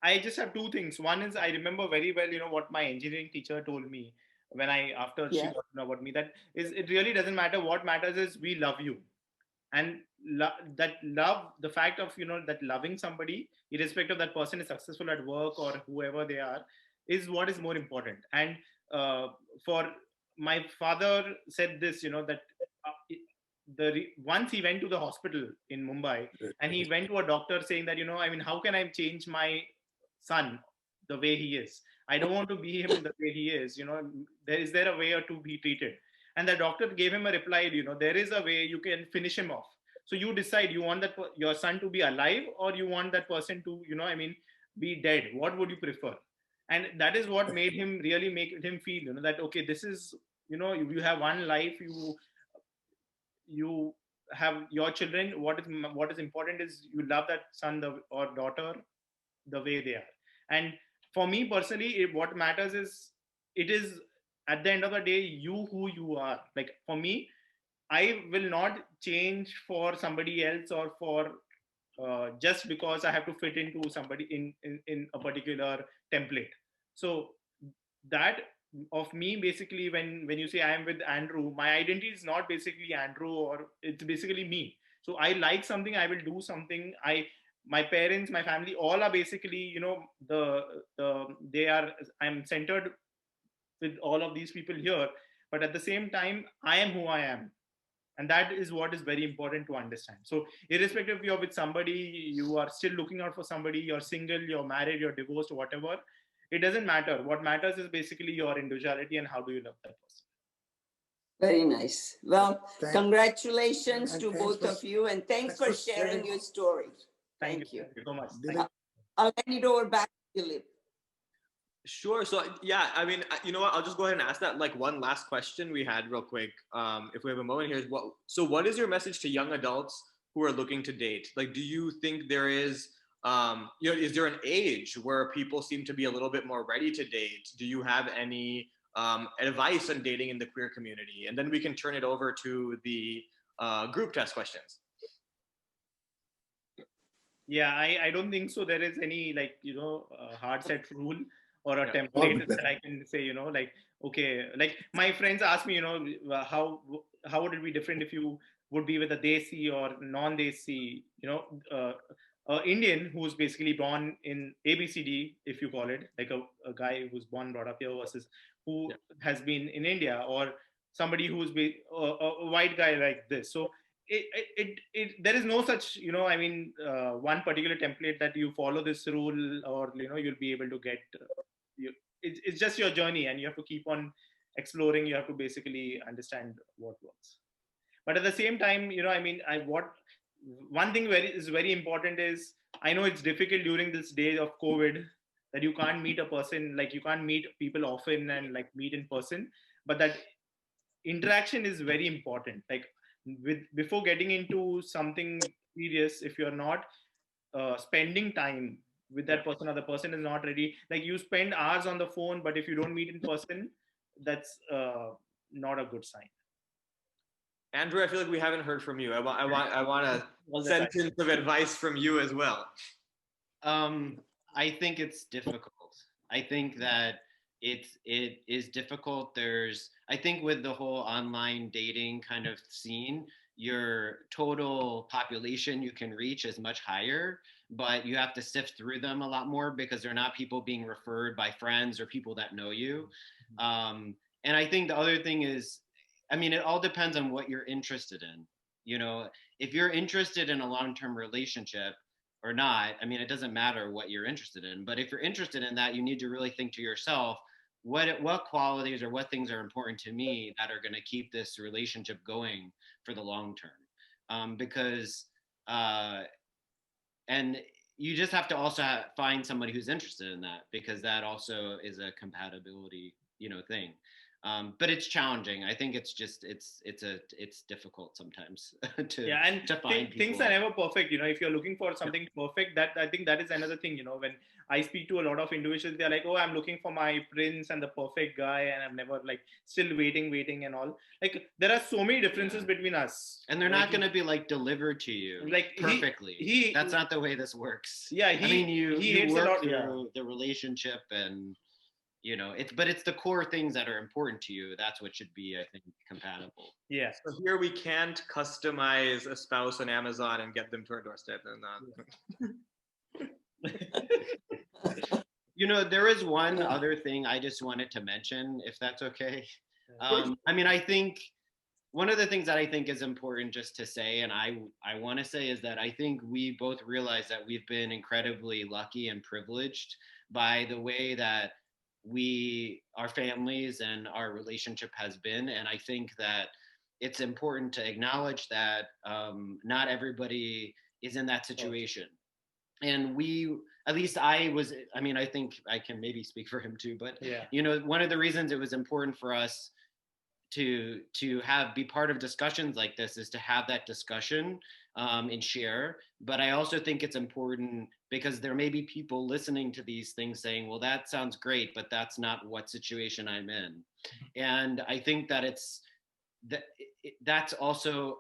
I just have two things. One is I remember very well, what my engineering teacher told me when after she Yeah. got to know about me, that is, it really doesn't matter. What matters is we love you. And that love, the fact of, that loving somebody, irrespective of that person is successful at work or whoever they are, is what is more important. And for my father said this, that once he went to the hospital in Mumbai and he went to a doctor saying that, how can I change my son the way he is? I don't want to be him the way he is. Is there a way to be treated? And the doctor gave him a reply, there is a way you can finish him off. So you decide, you want your son to be alive, or you want that person to, be dead. What would you prefer? And that is what made him really make him feel, that, okay, this is, you have one life, you have your children. What is important is you love that son or daughter the way they are. And for me personally, what matters is, it is at the end of the day, you who you are. Like for me, I will not change for somebody else, or for just because I have to fit into somebody in a particular template. So that of me, basically, when you say I am with Andrew, my identity is not basically Andrew, or it's basically me. So I like something, I will do something. My parents, my family, all are basically, they are, I'm centered with all of these people here. But at the same time, I am who I am. And that is what is very important to understand. So irrespective if you're with somebody, you are still looking out for somebody, you're single, you're married, you're divorced, or whatever, it doesn't matter. What matters is basically your individuality and how do you love that person. Very nice. Well, congratulations and to thanks both for- of you, and thanks for sharing your story. Thank you. Thank you so much. Dilip, I'll hand it over back to Dilip. Sure. So yeah, I mean, you know what? I'll just go ahead and ask that like one last question we had real quick. If we have a moment here, is what is your message to young adults who are looking to date? Like, do you think there is, is there an age where people seem to be a little bit more ready to date? Do you have any advice on dating in the queer community? And then we can turn it over to the group test questions. Yeah, I don't think so. There is any hard set rule or a Yeah. template that I can say, like, okay, like my friends ask me, how would it be different if you would be with a Desi or non-Desi, Indian who's basically born in ABCD, if you call it, like a guy who's born, brought up here, versus who has been in India, or somebody who's a white guy like this. So there is no such, one particular template that you follow this rule, or, you'll be able to get, it's just your journey, and you have to keep on exploring. You have to basically understand what works. But at the same time, one thing is very important is, I know it's difficult during this day of COVID that you can't meet a person, like you can't meet people often and like meet in person, but that interaction is very important. Like before getting into something serious, if you're not spending time with that person, or the person is not ready, like you spend hours on the phone, but if you don't meet in person, that's not a good sign. Andrew, I feel like we haven't heard from you. I want a sentence of advice from you as well. I think it's difficult. I think that it is difficult. I think with the whole online dating kind of scene, your total population you can reach is much higher, but you have to sift through them a lot more because they're not people being referred by friends or people that know you. And I think the other thing is, I mean, it all depends on what you're interested in. If you're interested in a long-term relationship or not, I mean, it doesn't matter what you're interested in, but if you're interested in that, you need to really think to yourself, what qualities or what things are important to me that are going to keep this relationship going for the long term. And you just have to also find somebody who's interested in that, because that also is a compatibility, thing. But it's challenging. I think it's just it's difficult sometimes to Yeah, and to find things people. are never perfect. If you're looking for something perfect, that I think that is another thing. When I speak to a lot of individuals, they're like, "Oh, I'm looking for my prince and the perfect guy, and I'm never like still waiting and all." Like there are so many differences Yeah. between us, And they're like, not going to be like delivered to you like perfectly. he That's not the way this works. yeah I mean, he you hates a work lot. Yeah, through the relationship, and it's the core things that are important to you. That's what should be, I think, compatible. yeah. So here we can't customize a spouse on Amazon and get them to our doorstep. There is one other thing I just wanted to mention, if that's okay. I mean, I think one of the things that I think is important just to say, and I want to say, is that I think we both realize that we've been incredibly lucky and privileged by the way that our families and our relationship has been. And I think that it's important to acknowledge that not everybody is in that situation. And at least I mean, I think I can maybe speak for him too, but Yeah. One of the reasons it was important for us to be part of discussions like this is to have that discussion and share. But I also think it's important because there may be people listening to these things saying, well, that sounds great, but that's not what situation I'm in. And I think that that's also,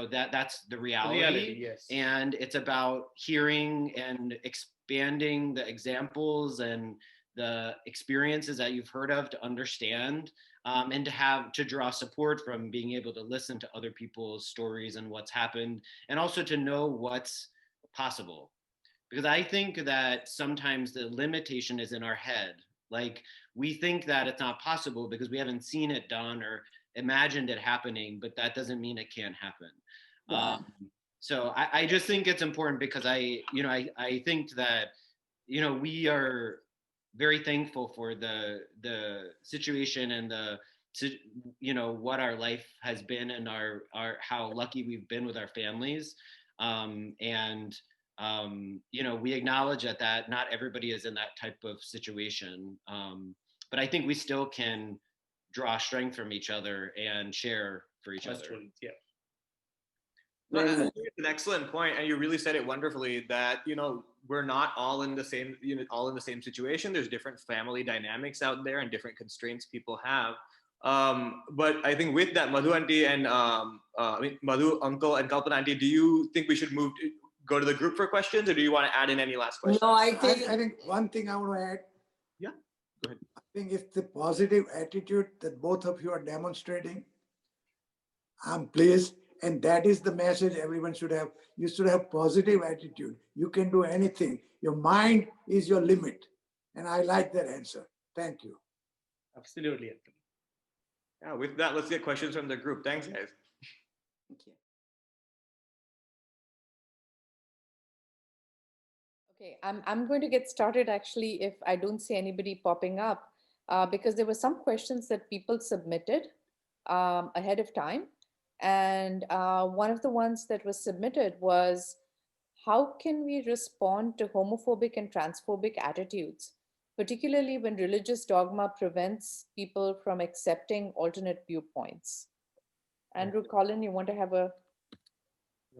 that's the reality. Yes. And it's about hearing and expanding the examples and the experiences that you've heard of to understand, and to draw support from being able to listen to other people's stories and what's happened, and also to know what's possible. Because I think that sometimes the limitation is in our head. Like, we think that it's not possible because we haven't seen it done or imagined it happening, but that doesn't mean it can't happen. Yeah. So I just think it's important because I think that, we are very thankful for the situation and what our life has been, and our how lucky we've been with our families. And we acknowledge that not everybody is in that type of situation. But I think we still can draw strength from each other and share for each That's other. true. Yeah. No, Very I much. think it's an excellent point, and you really said it wonderfully. That we're not all in the same situation. There's different family dynamics out there and different constraints people have. But I think with that, Madhu auntie and Madhu uncle and Kalpana auntie, do you think we should go to the group for questions, or do you want to add in any last questions? No, I I think think one thing I want to add. Yeah, go ahead. I think it's the positive attitude that both of you are demonstrating. I'm pleased. And that is the message everyone should have. You should have positive attitude. You can do anything. Your mind is your limit. And I like that answer. Thank you. Absolutely. Yeah, with that, let's get questions from the group. Thanks, guys. Thank you. Okay, I'm going to get started actually if I don't see anybody popping up, because there were some questions that people submitted ahead of time. And one of the ones that was submitted was, how can we respond to homophobic and transphobic attitudes, particularly when religious dogma prevents people from accepting alternate viewpoints? Andrew, Colin, you want to have a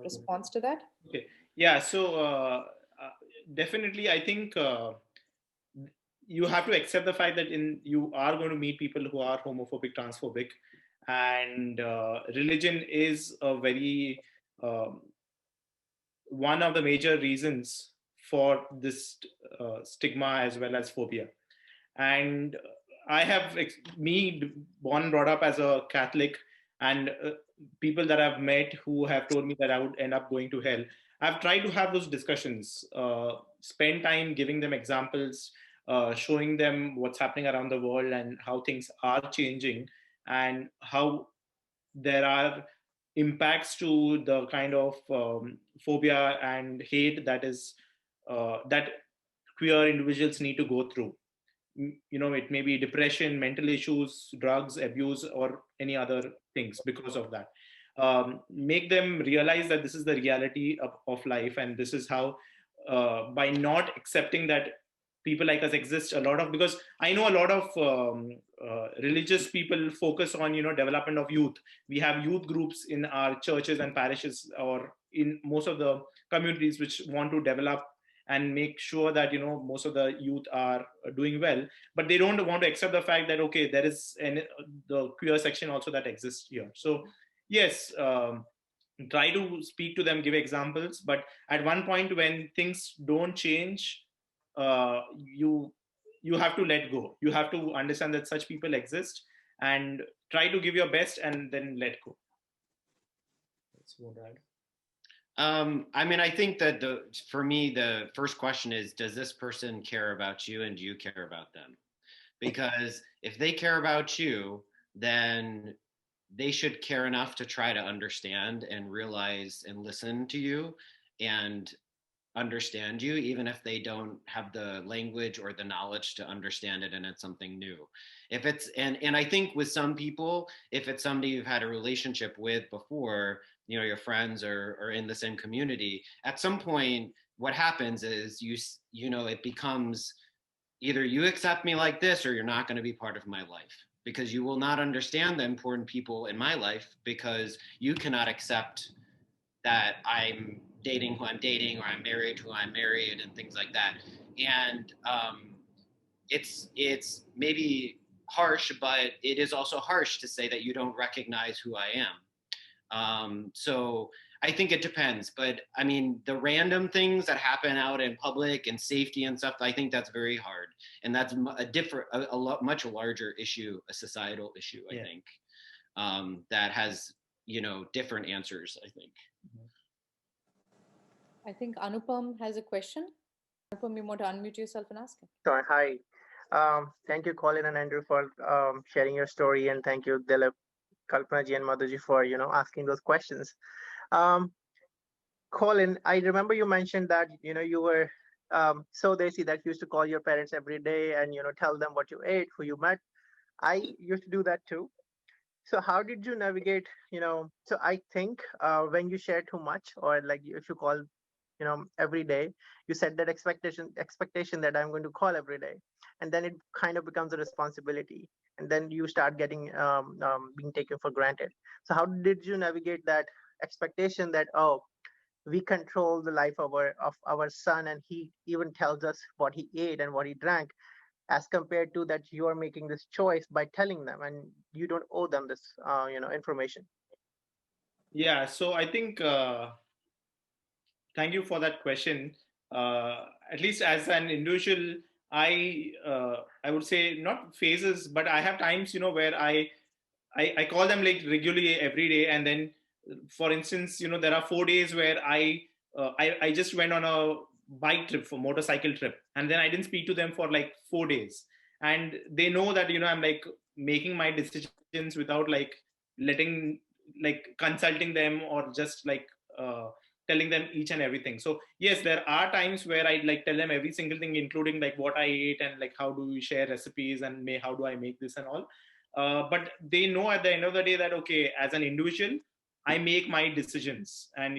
response to that? Okay. Yeah. So definitely, I think you have to accept the fact that you are going to meet people who are homophobic, transphobic, and religion is a very one of the major reasons for this stigma as well as phobia. And I have me born and brought up as a Catholic, and people that I've met who have told me that I would end up going to hell. I've tried to have those discussions, spend time giving them examples, showing them what's happening around the world and how things are changing, and how there are impacts to the kind of phobia and hate that queer individuals need to go through. It may be depression, mental issues, drugs abuse, or any other things because of that. Make them realize that this is the reality of life, and this is how, by not accepting that people like us exist, because I know a lot of religious people focus on, development of youth. We have youth groups in our churches and parishes, or in most of the communities which want to develop and make sure that, most of the youth are doing well, but they don't want to accept the fact that, okay, there is the queer section also that exists here. So yes, try to speak to them, give examples, but at one point when things don't change, you have to let go. You have to understand that such people exist and try to give your best and then let go. That's what I mean, I think that for me, the first question is, does this person care about you and do you care about them? Because if they care about you, then they should care enough to try to understand and realize and listen to you and understand you, even if they don't have the language or the knowledge to understand it and it's something new. If it's, and I think with some people, if it's somebody you've had a relationship with before, your friends are in the same community, at some point, what happens is it becomes either you accept me like this or you're not going to be part of my life, because you will not understand the important people in my life because you cannot accept that I'm dating who I'm dating, or I'm married who I'm married, and things like that. And it's maybe harsh, but it is also harsh to say that you don't recognize who I am. So I think it depends, but I mean, the random things that happen out in public and safety and stuff, I think that's very hard. And that's much larger issue, a societal issue, I think, that has, different answers, I think. I think Anupam has a question. Anupam, you want to unmute yourself and ask him? Sorry, hi. Thank you, Colin and Andrew, for sharing your story, and thank you, Dilip, Kalpana ji, and Madhuji for asking those questions. Colin, I remember you mentioned that you were so desi that you used to call your parents every day and tell them what you ate, who you met. I used to do that too. So how did you navigate? So I think when you share too much, or like if you call every day, you set that expectation that I'm going to call every day, and then it kind of becomes a responsibility, and then you start getting being taken for granted. So how did you navigate that expectation that, oh, we control the life of our son, and he even tells us what he ate and what he drank, as compared to that you are making this choice by telling them, and you don't owe them this information? Yeah, so I think thank you for that question. At least as an individual, I would say not phases, but I have times where I call them like regularly every day, and then for instance there are 4 days where I just went on a bike trip, for motorcycle trip, and then I didn't speak to them for like 4 days, and they know that I'm like making my decisions without like consulting them, or just like telling them each and everything. So yes, there are times where I like tell them every single thing, including like what I ate and like how do we share recipes and how do I make this and all. But they know at the end of the day that, okay, as an individual, I make my decisions, and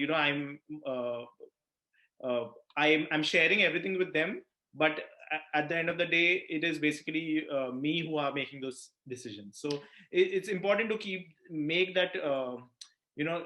I'm sharing everything with them. But at the end of the day, it is basically me who are making those decisions. So it's important to make that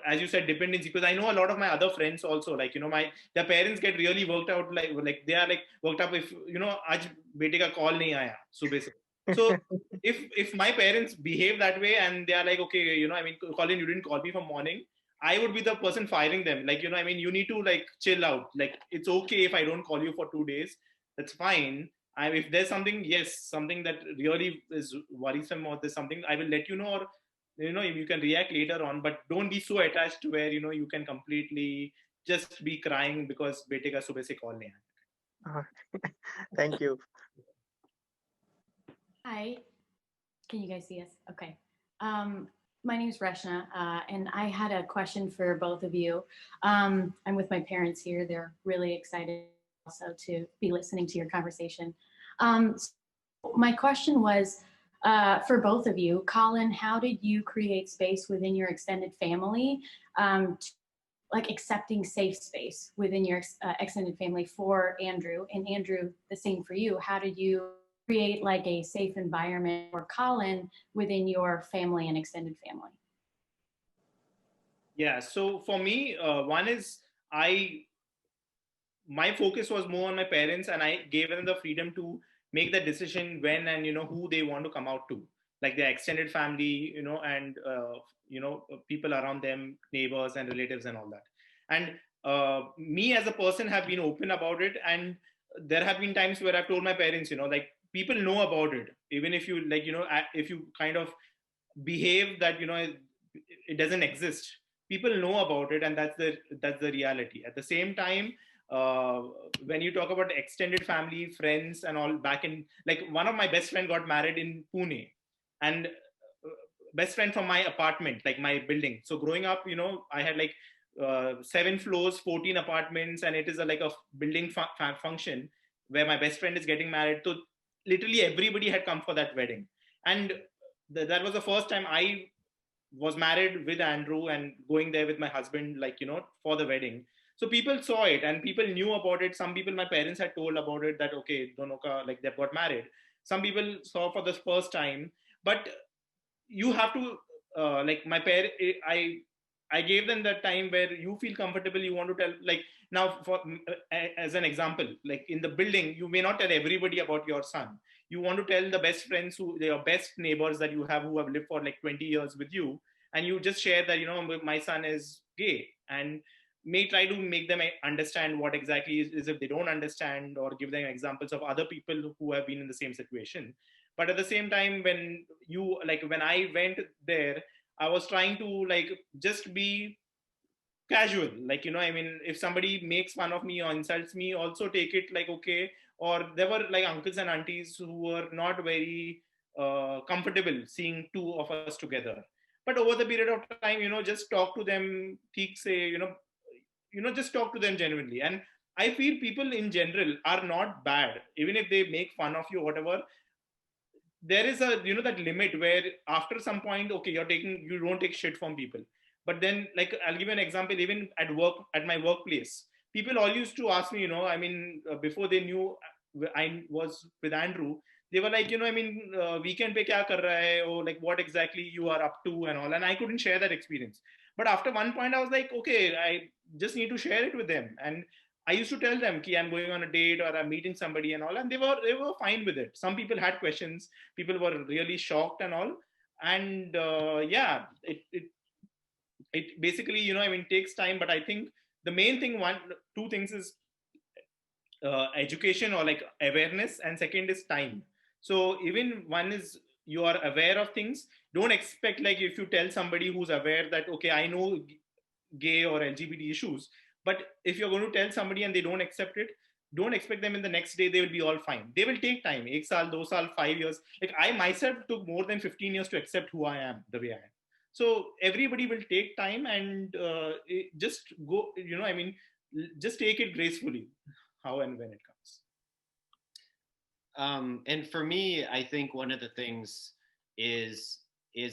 as you said, dependency, because I know a lot of my other friends also, like their parents get really worked out, like they are like worked up if aaj bete ka call nahi aaya subah se. So if my parents behave that way and they are like, okay, Colin, you didn't call me for morning, I would be the person firing them. Like, you need to like chill out. Like, it's okay if I don't call you for 2 days. That's fine. If there's something, something that really is worrisome, or there's something, I will let you know, or you can react later on, but don't be so attached to where you can completely just be crying because bete ka subah se call nahi aaya. Thank you. Hi, can you guys see us? Okay. My name is Reshna, and I had a question for both of you. I'm with my parents here. They're really excited also to be listening to your conversation. So my question was, for both of you, Colin, how did you create space within your extended family, like accepting safe space within your extended family for Andrew, and Andrew, the same for you? How did you create like a safe environment for Colin within your family and extended family? Yeah. So for me, one is I my focus was more on my parents, and I gave them the freedom to make the decision when and who they want to come out to, like their extended family, and people around them, neighbors and relatives and all that. And me as a person have been open about it, and there have been times where I've told my parents, like people know about it, even if you if you kind of behave that it doesn't exist, people know about it, and that's the reality. At the same time, uh, when you talk about extended family, friends and all, back in, like, one of my best friend got married in Pune, and best friend from my apartment, like my building. So growing up, I had like 7 floors, 14 apartments, and it is like a building function where my best friend is getting married. So literally everybody had come for that wedding, and that was the first time I was married with Andrew and going there with my husband, like, for the wedding. So people saw it and people knew about it. Some people, my parents had told about it, that, okay, Donoka, like, they've got married. Some people saw for the first time, but you have to, like, I gave them that time where you feel comfortable, you want to tell, like, now for as an example, like in the building, you may not tell everybody about your son. You want to tell the best friends, who your best neighbors that you have, who have lived for like 20 years with you, and you just share that, my son is gay, and may try to make them understand what exactly is if they don't understand, or give them examples of other people who have been in the same situation. But at the same time, when I went there, I was trying to, like, just be casual, like, if somebody makes fun of me or insults me, also take it like, okay. Or there were like uncles and aunties who were not very comfortable seeing two of us together. But over the period of time, just talk to them, theek say, just talk to them genuinely. And I feel people in general are not bad, even if they make fun of you or whatever. There is a, that limit where after some point, okay, you don't take shit from people. But then, like, I'll give you an example. Even at work, at my workplace, people all used to ask me, before they knew I was with Andrew, they were like, weekend pe kya kar raha hai, or like what exactly you are up to and all. And I couldn't share that experience. But after one point, I was like, okay, I just need to share it with them. And I used to tell them that I'm going on a date or I'm meeting somebody and all, and they were fine with it. Some people had questions, people were really shocked and all. And yeah, it basically, takes time. But I think the main thing, two things is education, or like awareness, and second is time. So even one is, you are aware of things. Don't expect, like, if you tell somebody who's aware that, okay, I know gay or LGBT issues, but if you're going to tell somebody and they don't accept it, don't expect them in the next day they will be all fine. They will take time, 1 saal, 2 saal, 5 years. Like, I myself took more than 15 years to accept who I am, the way I am. So everybody will take time, and just go, just take it gracefully, how and when it comes. And for me, I think one of the things is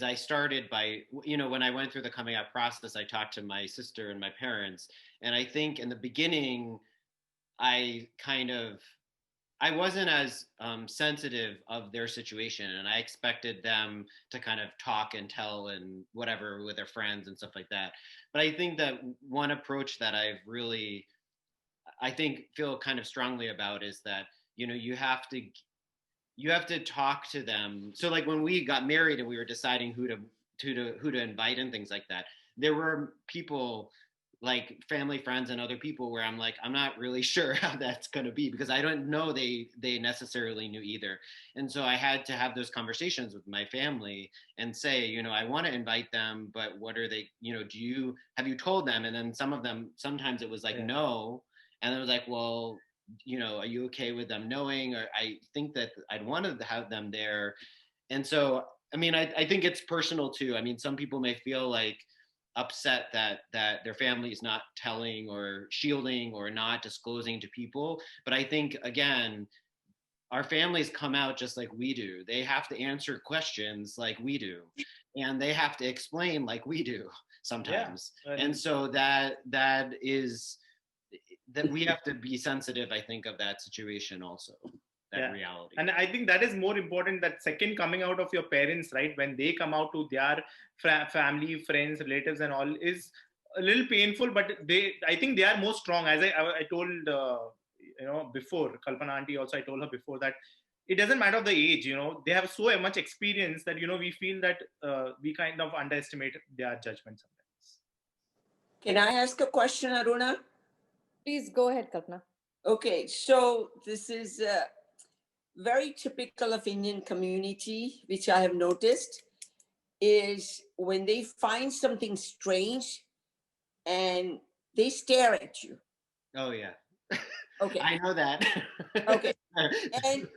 I started by, when I went through the coming out process, I talked to my sister and my parents. And I think in the beginning, I wasn't as sensitive of their situation, and I expected them to kind of talk and tell and whatever with their friends and stuff like that. But I think that one approach that I think feel kind of strongly about is that, you have to talk to them. So like when we got married and we were deciding who to invite and things like that, there were people, like family, friends, and other people where I'm like, I'm not really sure how that's going to be, because I don't know they necessarily knew either. And so I had to have those conversations with my family and say, I want to invite them, but what are they, have you told them? And then some of them, sometimes it was like, no. And I was like, well, are you okay with them knowing? Or I think that I'd wanted to have them there. And so, I mean, I think it's personal too. I mean, some people may feel like upset that their family is not telling or shielding or not disclosing to people. But I think, again, our families come out just like we do. They have to answer questions like we do, and they have to explain like we do sometimes. Yeah. And so that is that we have to be sensitive, I think, of that situation also. Yeah. reality. And I think that is more important, that second coming out of your parents, right? When they come out to their family, friends, relatives and all, is a little painful, but I think they are more strong. As I told, before, Kalpana auntie also, I told her before that it doesn't matter the age, they have so much experience that, we feel that we kind of underestimate their judgment sometimes. Can I ask a question, Aruna? Please go ahead, Kalpana. Okay, so this is very typical of Indian community, which I have noticed, is when they find something strange and they stare at you. Oh yeah. Okay. I know that. Okay. And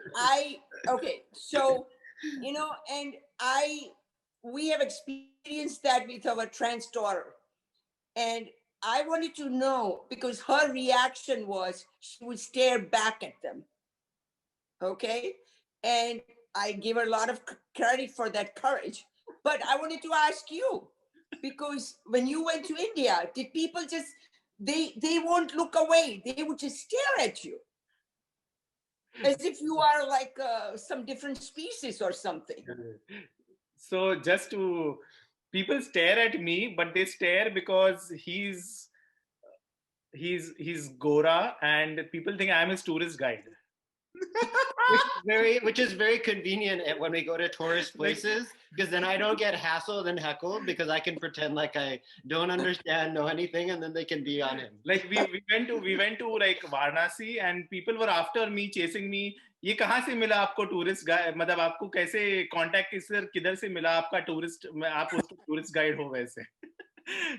so, we have experienced that with our trans daughter. And I wanted to know, because her reaction was she would stare back at them. Okay. And I give her a lot of credit for that courage. But I wanted to ask you, because when you went to India, did people just, they won't look away, they would just stare at you as if you are like some different species or something? So people stare at me, but they stare because he's Gora, and people think I'm his tourist guide. which is very convenient when we go to tourist places, because then I don't get hassled and heckled, because I can pretend like I don't know anything, and then they can be on him. Like we went to like Varanasi, and people were after me, chasing me. ये कहाँ से मिला आपको tourist guide, मतलब आपको कैसे contact किधर से मिला आपका टूरिस्ट, आप उसके टूरिस्ट गाइड हो वैसे.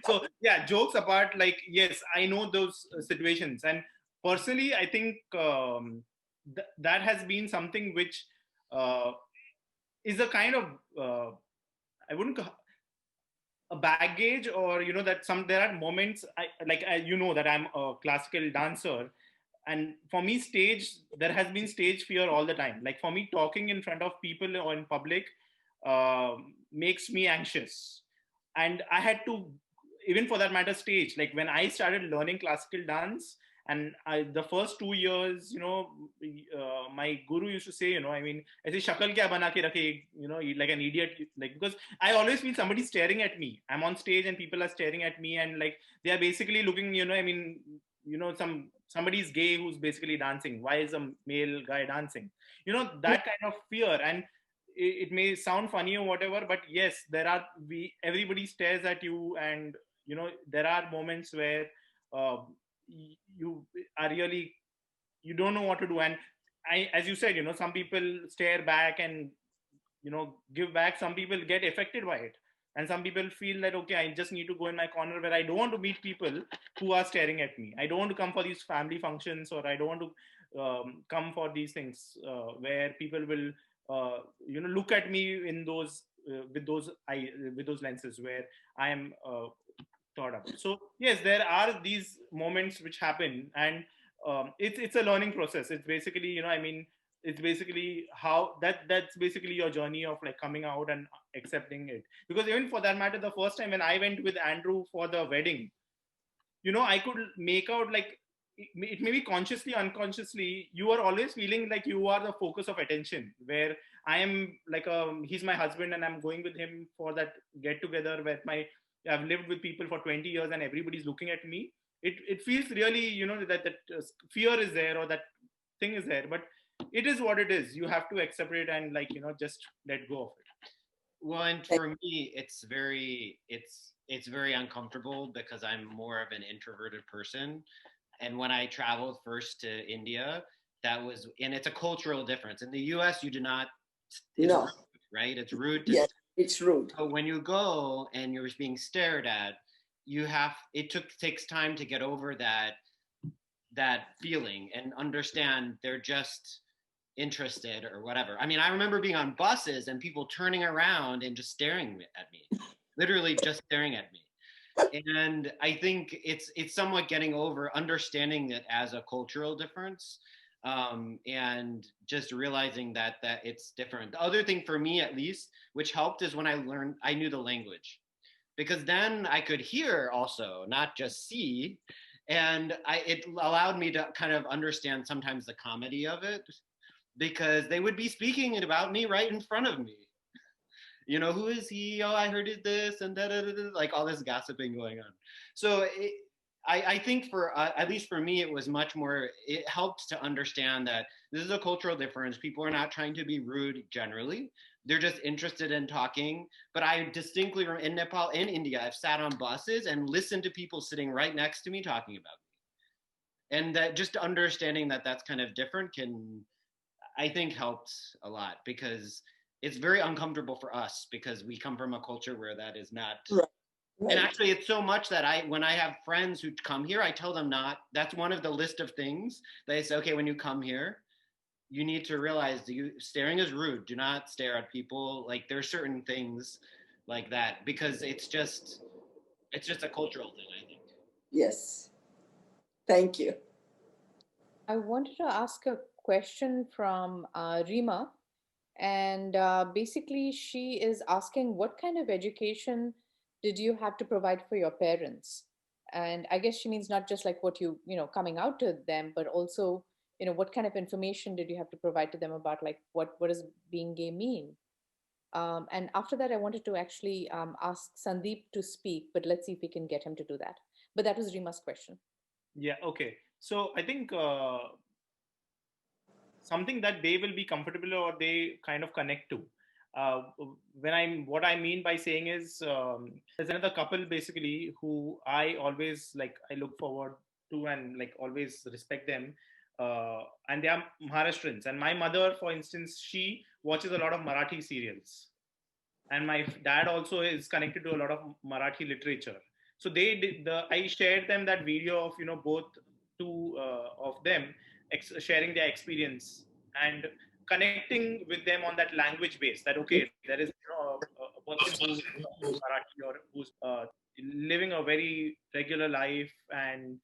So yeah, jokes apart, like yes, I know those situations, and personally I think that has been something which is a kind of I wouldn't a baggage, or that there are moments that I'm a classical dancer, and for me there has been stage fear all the time. Like for me, talking in front of people or in public makes me anxious, and I had to, even for that matter, stage, like when I started learning classical dance, and the first 2 years, my guru used to say, I mean, aise shakal kya bana ke rakhe, like an idiot, like, because I always feel somebody staring at me. I'm on stage and people are staring at me, and like they are basically looking, I mean, somebody's gay who's basically dancing. Why is a male guy dancing? That kind of fear. And it may sound funny or whatever, but yes, everybody stares at you, and there are moments where you are really, you don't know what to do. And as you said, some people stare back and give back. Some people get affected by it, and some people feel that, okay, I just need to go in my corner, where I don't want to meet people who are staring at me. I don't want to come for these family functions, or I don't want to come for these things where people will look at me in those with those lenses where I am thought of. So yes, there are these moments which happen, and it's a learning process. It's basically, I mean, it's basically how that's basically your journey of like coming out and accepting it. Because even for that matter, the first time when I went with Andrew for the wedding, I could make out, like, it may be consciously, unconsciously, you are always feeling like you are the focus of attention, where I am like he's my husband, and I'm going with him for that get together where I've lived with people for 20 years and everybody's looking at me. It feels really, that fear is there, or that thing is there, but it is what it is. You have to accept it and just let go of it. Well, and for me, it's very uncomfortable, because I'm more of an introverted person. And when I traveled first to India, and it's a cultural difference. In the US, you do not, No. Rude, right? It's rude. Yes, it's rude. So when you go and you're being stared at, takes time to get over that feeling and understand they're just interested or whatever. I mean, I remember being on buses and people turning around and just staring at me, literally just staring at me. And I think it's somewhat getting over understanding it as a cultural difference, and just realizing that it's different. The other thing for me, at least, which helped, is when I knew the language, because then I could hear also, not just see, and it allowed me to kind of understand sometimes the comedy of it. because they would be speaking about me right in front of me. You know, who is he? Oh, I heard it this and da da da da, like all this gossiping going on. So I think for at least for me, it was much more. It helped to understand that this is a cultural difference. People are not trying to be rude generally. They're just interested in talking. But I distinctly remember in Nepal and India, I've sat on buses and listened to people sitting right next to me talking about me, and that just understanding that that's kind of different can, I think, helped a lot because it's very uncomfortable for us because we come from a culture where that is not. Right. And actually, it's so much that when I have friends who come here, I tell them not. That's one of the list of things that I say, okay, when you come here, you need to realize staring is rude. Do not stare at people. Like there's certain things like that because it's just a cultural thing, I think. Yes. Thank you. I wanted to ask a question from Rima. And basically, she is asking what kind of education did you have to provide for your parents? And I guess she means not just like what coming out to them, but also, what kind of information did you have to provide to them about like what does being gay mean? And after that, I wanted to actually ask Sandeep to speak, but let's see if we can get him to do that. But that was Rima's question. Yeah. Okay. So I think something that they will be comfortable or they kind of connect to. What I mean by saying is there's another couple basically who I always I look forward to and like always respect them. And they are Maharashtrians. And my mother, for instance, she watches a lot of Marathi serials. And my dad also is connected to a lot of Marathi literature. So I shared them that video of both two of them sharing their experience and connecting with them on that language base. That okay, there is a person who's Marathi or who's living a very regular life, and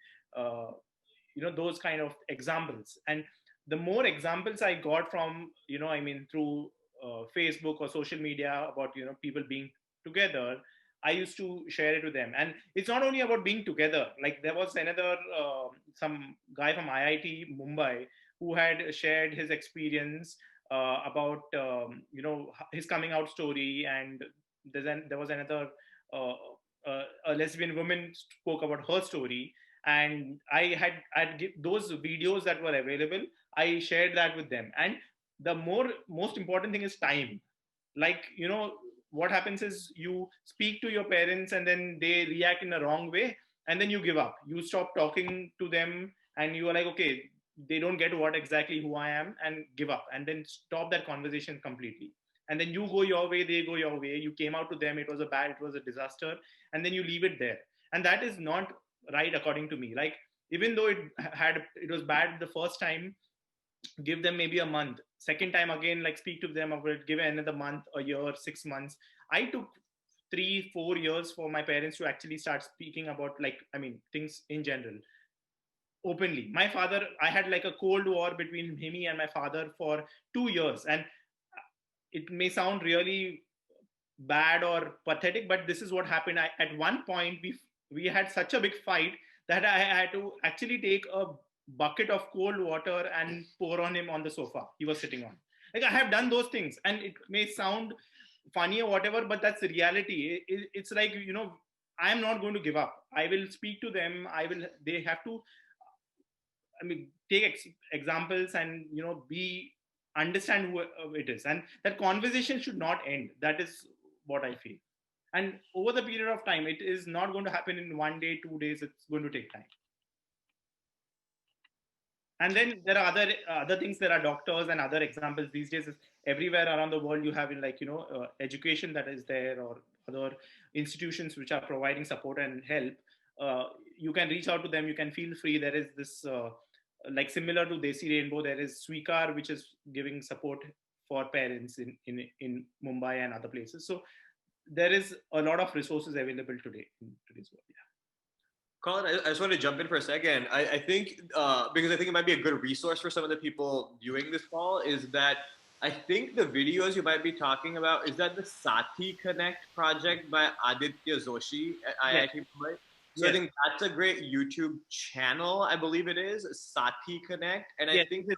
those kind of examples. And the more examples I got from through Facebook or social media about people being together, I used to share it with them. And it's not only about being together. Like there was another some guy from IIT Mumbai who had shared his experience about his coming out story, and there was another a lesbian woman spoke about her story, and I'd give those videos that were available. I shared that with them, and the most important thing is time. Like what happens is you speak to your parents and then they react in a wrong way, and then you give up, you stop talking to them, and you are like, okay, they don't get what exactly who I am, and give up, and then stop that conversation completely. And then you go your way, they go your way, you came out to them, it was a disaster, and then you leave it there. And that is not right according to me. Like even though it was bad the first time, give them maybe a month. Second time again, like speak to them about it, give it another month, a year, 6 months. I took 3-4 years for my parents to actually start speaking about things in general openly. My father, I had like a cold war between me and my father for 2 years, and it may sound really bad or pathetic, but this is what happened. At one point we had such a big fight that I had to actually take a bucket of cold water and pour on him on the sofa he was sitting on. Like I have done those things, and it may sound funny or whatever, but that's the reality. It's like I am not going to give up. I will speak to them. They have to take examples and understand who it is, and that conversation should not end. That is what I feel. And over the period of time, it is not going to happen in 1 day, 2 days. It's going to take time. And then there are other things. There are doctors and other examples these days. Everywhere around the world, you have education that is there, or other institutions which are providing support and help. You can reach out to them. You can feel free. There is this like similar to Desi Rainbow, there is Swikar, which is giving support for parents in Mumbai and other places. So there is a lot of resources available today in today's world. Yeah. Colin, I just want to jump in for a second. I think, because I think it might be a good resource for some of the people viewing this call, is that I think the videos you might be talking about, is that the Sati Connect project by Aditya Joshi at IIT Mumbai? So I Yes. think that's a great YouTube channel. I believe it is Sati Connect, and I Yes. think the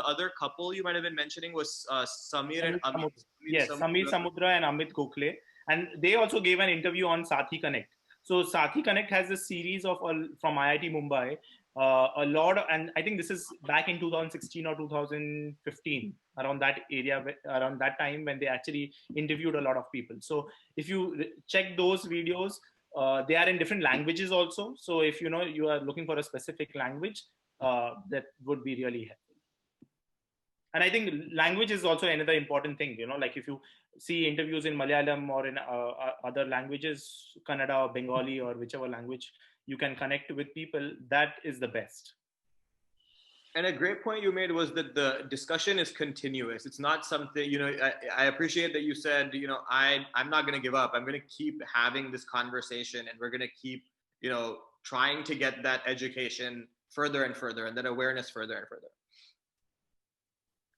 other couple you might have been mentioning was Samir and Samir Amit. Samudra. Yes, Samir Samudra and Amit Gokhale. And they also gave an interview on Sathi Connect. So Sathi Connect has a series of from IIT Mumbai. A lot of, and I think this is back in 2016 or 2015, around that area, around that time when they actually interviewed a lot of people. So if you check those videos, they are in different languages also. So if you are looking for a specific language, that would be really helpful. And I think language is also another important thing. Like if you see interviews in Malayalam or in other languages, Kannada or Bengali or whichever language you can connect with people, that is the best. And a great point you made was that the discussion is continuous. It's not something, I appreciate that you said, I'm not going to give up. I'm going to keep having this conversation, and we're going to keep, trying to get that education further and further, and that awareness further and further.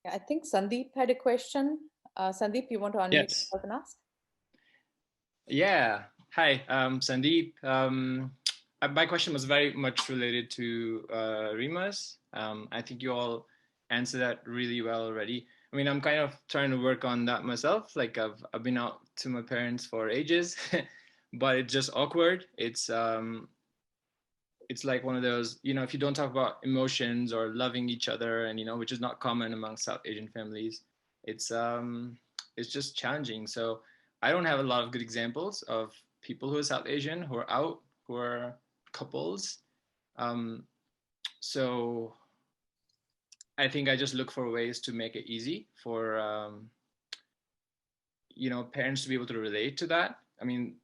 I think Sandeep had a question. Sandeep, you want to unmute yourself and ask? Yeah. Hi, Sandeep. My question was very much related to Rima's. I think you all answered that really well already. I mean, I'm kind of trying to work on that myself. Like I've been out to my parents for ages, but it's just awkward. It's like one of those, if you don't talk about emotions or loving each other, and which is not common among South Asian families, it's just challenging. So I don't have a lot of good examples of people who are South Asian, who are out, who are couples. So I think I just look for ways to make it easy for parents to be able to relate to that. I mean,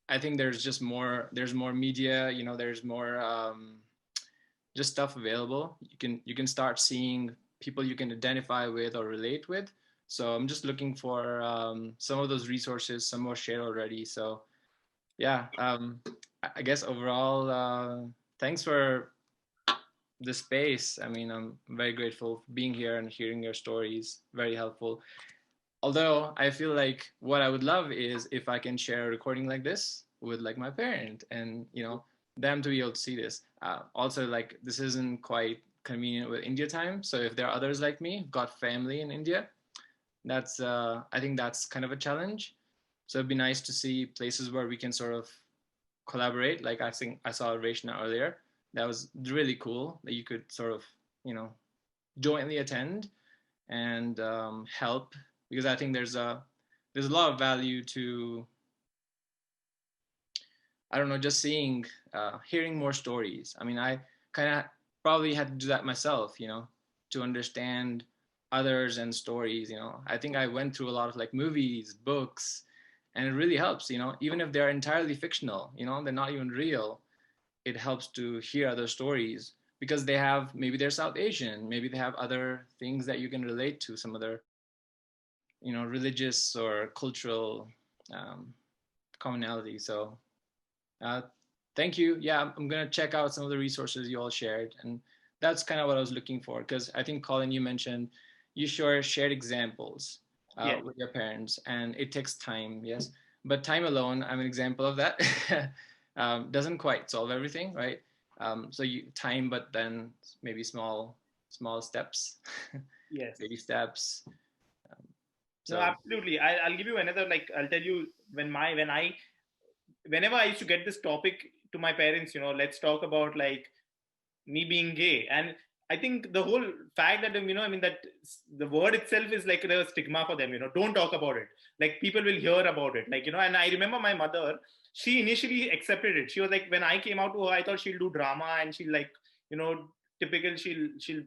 I think there's more media, there's more just stuff available. You can start seeing people you can identify with or relate with. So I'm just looking for some of those resources. Some more shared already. So yeah, I guess overall, thanks for the space. I mean, I'm very grateful for being here and hearing your stories. Very helpful. Although I feel like what I would love is if I can share a recording like this with like my parent, and them to be able to see this. Also, like, this isn't quite convenient with India time. So if there are others like me who've got family in India, that's I think that's kind of a challenge. So it'd be nice to see places where we can sort of collaborate. Like I think I saw Reshna earlier. That was really cool that you could sort of, jointly attend and help, because I think there's a lot of value to, I don't know, just seeing, hearing more stories. I mean, I kind of probably had to do that myself, to understand others and stories. I think I went through a lot of like movies, books, and it really helps, even if they're entirely fictional, they're not even real. It helps to hear other stories because maybe they're South Asian, maybe they have other things that you can relate to, some other, religious or cultural commonality. So thank you. Yeah, I'm going to check out some of the resources you all shared. And that's kind of what I was looking for, because I think, Colin, you mentioned you shared examples with your parents, and it takes time, yes. But time alone, I'm an example of that, doesn't quite solve everything, right? So time, but then maybe small steps, Yes. baby steps. No, absolutely. I'll give you another, I'll tell you whenever I used to get this topic to my parents, let's talk about like me being gay. And I think the whole fact that, that the word itself is like a stigma for them, don't talk about it. Like people will hear about it. And I remember my mother, she initially accepted it. She was like, when I came out to her, I thought she'll do drama and she'll typical, she'll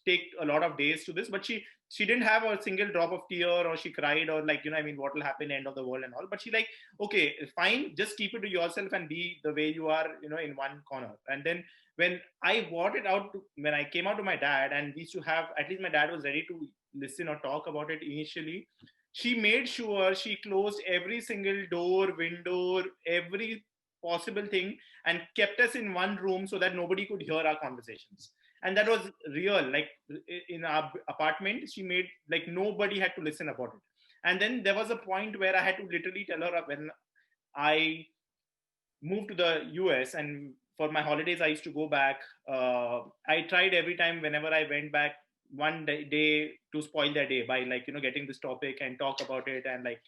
take a lot of days to this, but she didn't have a single drop of tear, or she cried, or what will happen, end of the world and all. But she okay, fine, just keep it to yourself and be the way you are, in one corner. And then when I brought it out, when I came out to my dad, and we used to have, at least my dad was ready to listen or talk about it initially, she made sure she closed every single door, window, every possible thing, and kept us in one room so that nobody could hear our conversations. And that was real. Like in our apartment, she made nobody had to listen about it. And then there was a point where I had to literally tell her, when I moved to the US, and for my holidays, I used to go back. I tried every time whenever I went back one day to spoil their day by like, getting this topic and talk about it and like,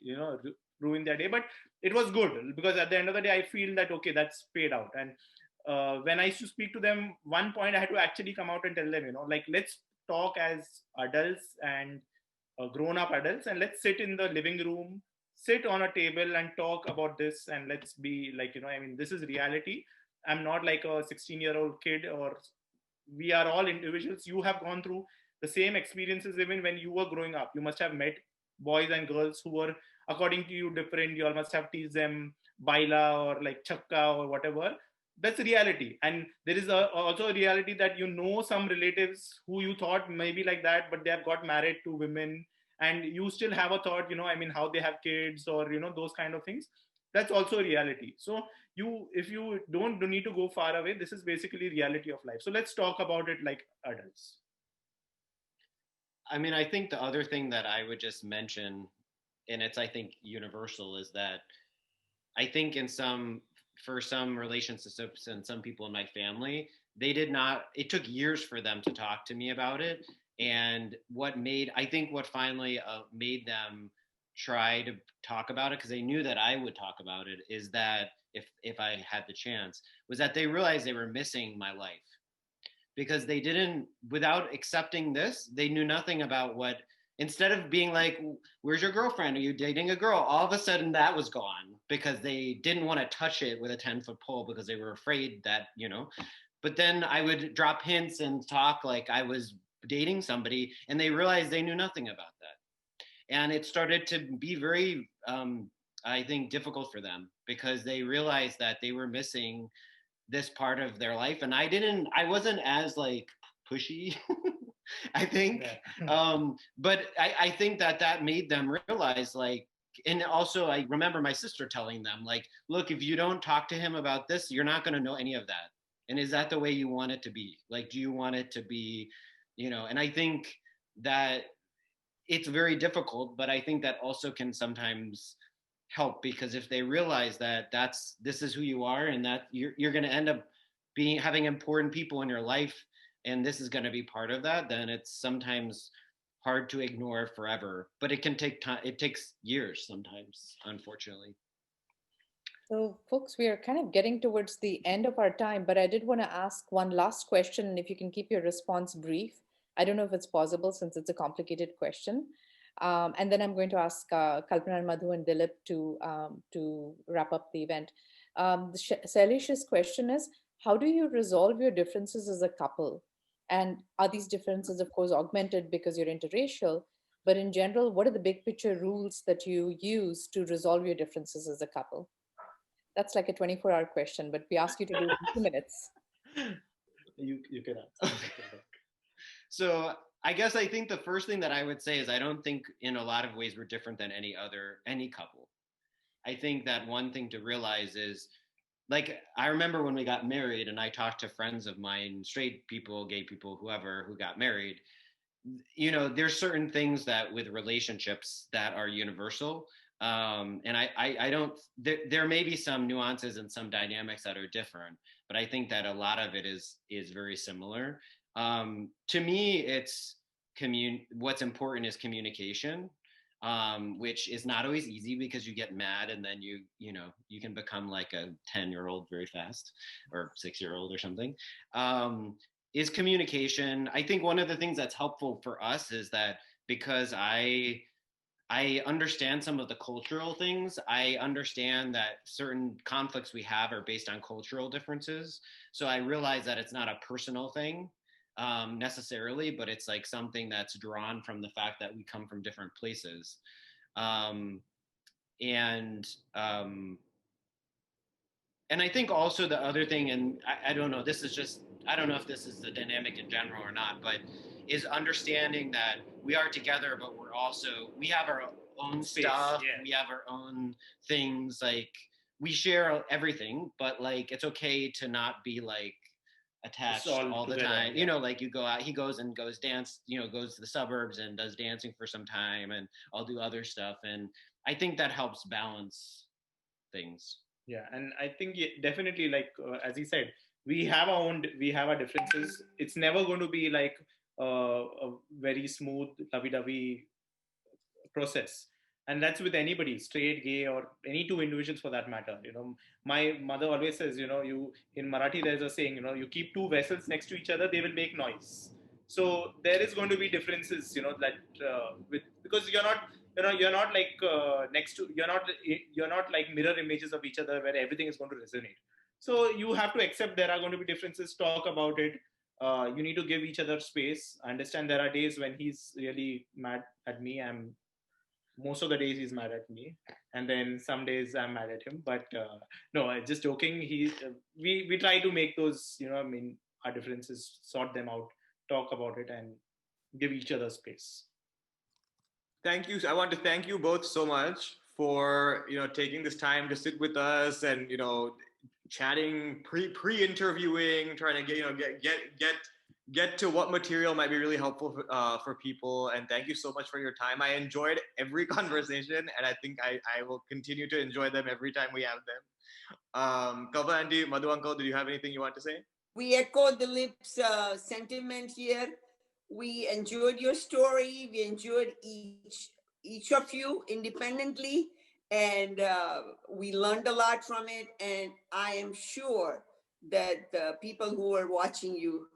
ruin their day. But it was good because at the end of the day, I feel that, okay, that's paid out. And when I used to speak to them, one point I had to actually come out and tell them, like, let's talk as adults and grown up adults, and let's sit in the living room, sit on a table and talk about this. And let's be like, this is reality. I'm not like a 16-year-old kid, or we are all individuals. You have gone through the same experiences even when you were growing up. You must have met boys and girls who were, according to you, different. You all must have teased them baila or like chakka or whatever. That's reality. And there is also a reality that some relatives who you thought maybe like that, but they have got married to women, and you still have a thought, how they have kids, or those kind of things. That's also a reality. So if you don't need to go far away, this is basically reality of life. So let's talk about it like adults. I mean, I think the other thing that I would just mention, and it's, I think, universal, is that I think for some relationships and some people in my family, it took years for them to talk to me about it. And what finally made them try to talk about it, because they knew that I would talk about it, is that if I had the chance, was that they realized they were missing my life. Because they didn't, without accepting this, they knew nothing about instead of being like, where's your girlfriend? Are you dating a girl? All of a sudden that was gone because they didn't want to touch it with a 10-foot pole because they were afraid that, but then I would drop hints and talk like I was dating somebody, and they realized they knew nothing about that. And it started to be very, I think, difficult for them because they realized that they were missing this part of their life. And I wasn't as like pushy, I think. Yeah. But I think that made them realize, like, and also I remember my sister telling them, like, look, if you don't talk to him about this, you're not going to know any of that. And is that the way you want it to be? Like, do you want it to be, and I think that it's very difficult, but I think that also can sometimes help, because if they realize that this is who you are, and that you're going to end up having important people in your life, and this is going to be part of that, then it's sometimes hard to ignore forever. But it can take time. It takes years sometimes, unfortunately. So folks, we are kind of getting towards the end of our time, but I did want to ask one last question, and if you can keep your response brief. I don't know if it's possible since it's a complicated question. And then I'm going to ask Kalpana and Madhu and Dilip to wrap up the event. Sailish's question is, how do you resolve your differences as a couple? And are these differences, of course, augmented because you're interracial? But in general, what are the big picture rules that you use to resolve your differences as a couple? That's like a 24-hour question, but we ask you to do it in 2 minutes. You can answer. So I guess I think the first thing that I would say is I don't think in a lot of ways we're different than any couple. I think that one thing to realize is, like, I remember when we got married and I talked to friends of mine, straight people, gay people, whoever, who got married, there's certain things that with relationships that are universal. And I don't, there may be some nuances and some dynamics that are different, but I think that a lot of it is very similar. To me, it's what's important is communication, which is not always easy because you get mad and then you can become like a 10-year-old very fast, or 6-year-old or something. Is communication. I think one of the things that's helpful for us is that because I understand some of the cultural things. I understand that certain conflicts we have are based on cultural differences. So I realize that it's not a personal thing necessarily, but it's like something that's drawn from the fact that we come from different places. And I think also the other thing, and I don't know, I don't know if this is the dynamic in general or not, but is understanding that we are together, but we have our own stuff. Yeah. We have our own things. Like, we share everything, but like, it's okay to not be like attached all the time. Yeah. Like, you go out, he goes and goes dance, goes to the suburbs and does dancing for some time, and I'll do other stuff. And I think that helps balance things. Yeah, and I think definitely, like as he said, we have our differences. It's never going to be like a very smooth, lovey-dovey process, and that's with anybody, straight, gay, or any two individuals for that matter. My mother always says, you in Marathi there's a saying, you keep two vessels next to each other, they will make noise. So there is going to be differences, that with because you're not like next to you're not like mirror images of each other where everything is going to resonate. So you have to accept there are going to be differences, talk about it. You need to give each other space. I understand there are days when he's really mad at me. Most of the days he's mad at me, and then some days I'm mad at him. But no, just joking. We try to make those, our differences, sort them out, talk about it, and give each other space. Thank you. I want to thank you both so much for taking this time to sit with us and chatting, pre-interviewing, trying to get to what material might be really helpful for people. And thank you so much for your time. I enjoyed every conversation, and I think I will continue to enjoy them every time we have them. Kalpana Aunty, Madhu Uncle, do you have anything you want to say? We echo Dilip's sentiment here. We enjoyed your story. We enjoyed each of you independently, and we learned a lot from it. And I am sure that the people who are watching you,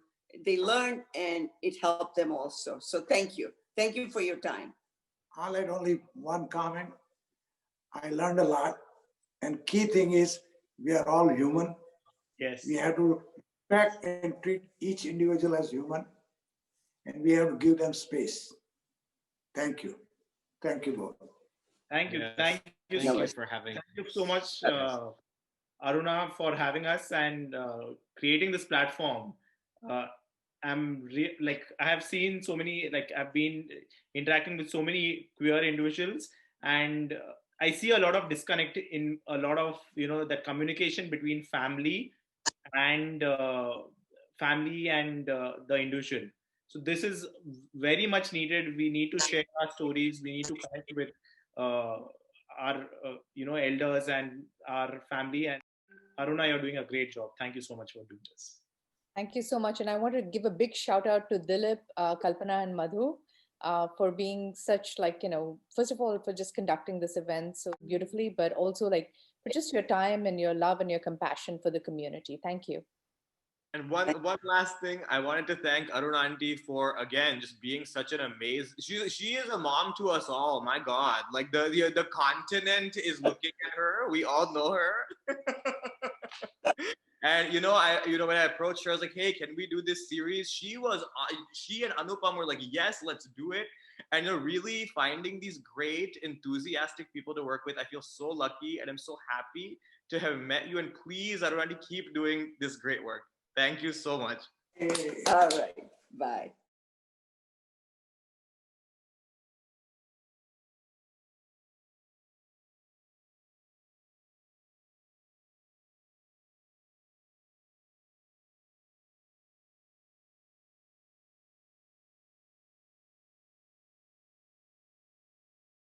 they learned and it helped them also. So thank you. Thank you for your time. I'll add only one comment. I learned a lot. And key thing is we are all human. Yes. We have to respect and treat each individual as human. And we have to give them space. Thank you. Thank you both. Thank you. Yes. Thank you For having. Thank you so much, Aruna, for having us and creating this platform. I have seen so many, I've been interacting with so many queer individuals, and I see a lot of disconnect in a lot of the communication between family and the individual. So this is very much needed. We need to share our stories. We need to connect with our elders and our family. And Aruna, you're doing a great job. Thank you so much for doing this. Thank you so much. And I want to give a big shout out to Dilip, Kalpana and Madhu for being such first of all, for just conducting this event so beautifully, but also for just your time and your love and your compassion for the community. Thank you. And one last thing, I wanted to thank Aruna Aunty for, again, just being such an amazing, she is a mom to us all. My God, like the continent is looking at her. We all know her. And when I approached her, I was like, hey, can we do this series? She and Anupam were like, yes, let's do it. And really finding these great, enthusiastic people to work with. I feel so lucky, and I'm so happy to have met you. And please, Aruna Aunty, keep doing this great work. Thank you so much. All right. Bye.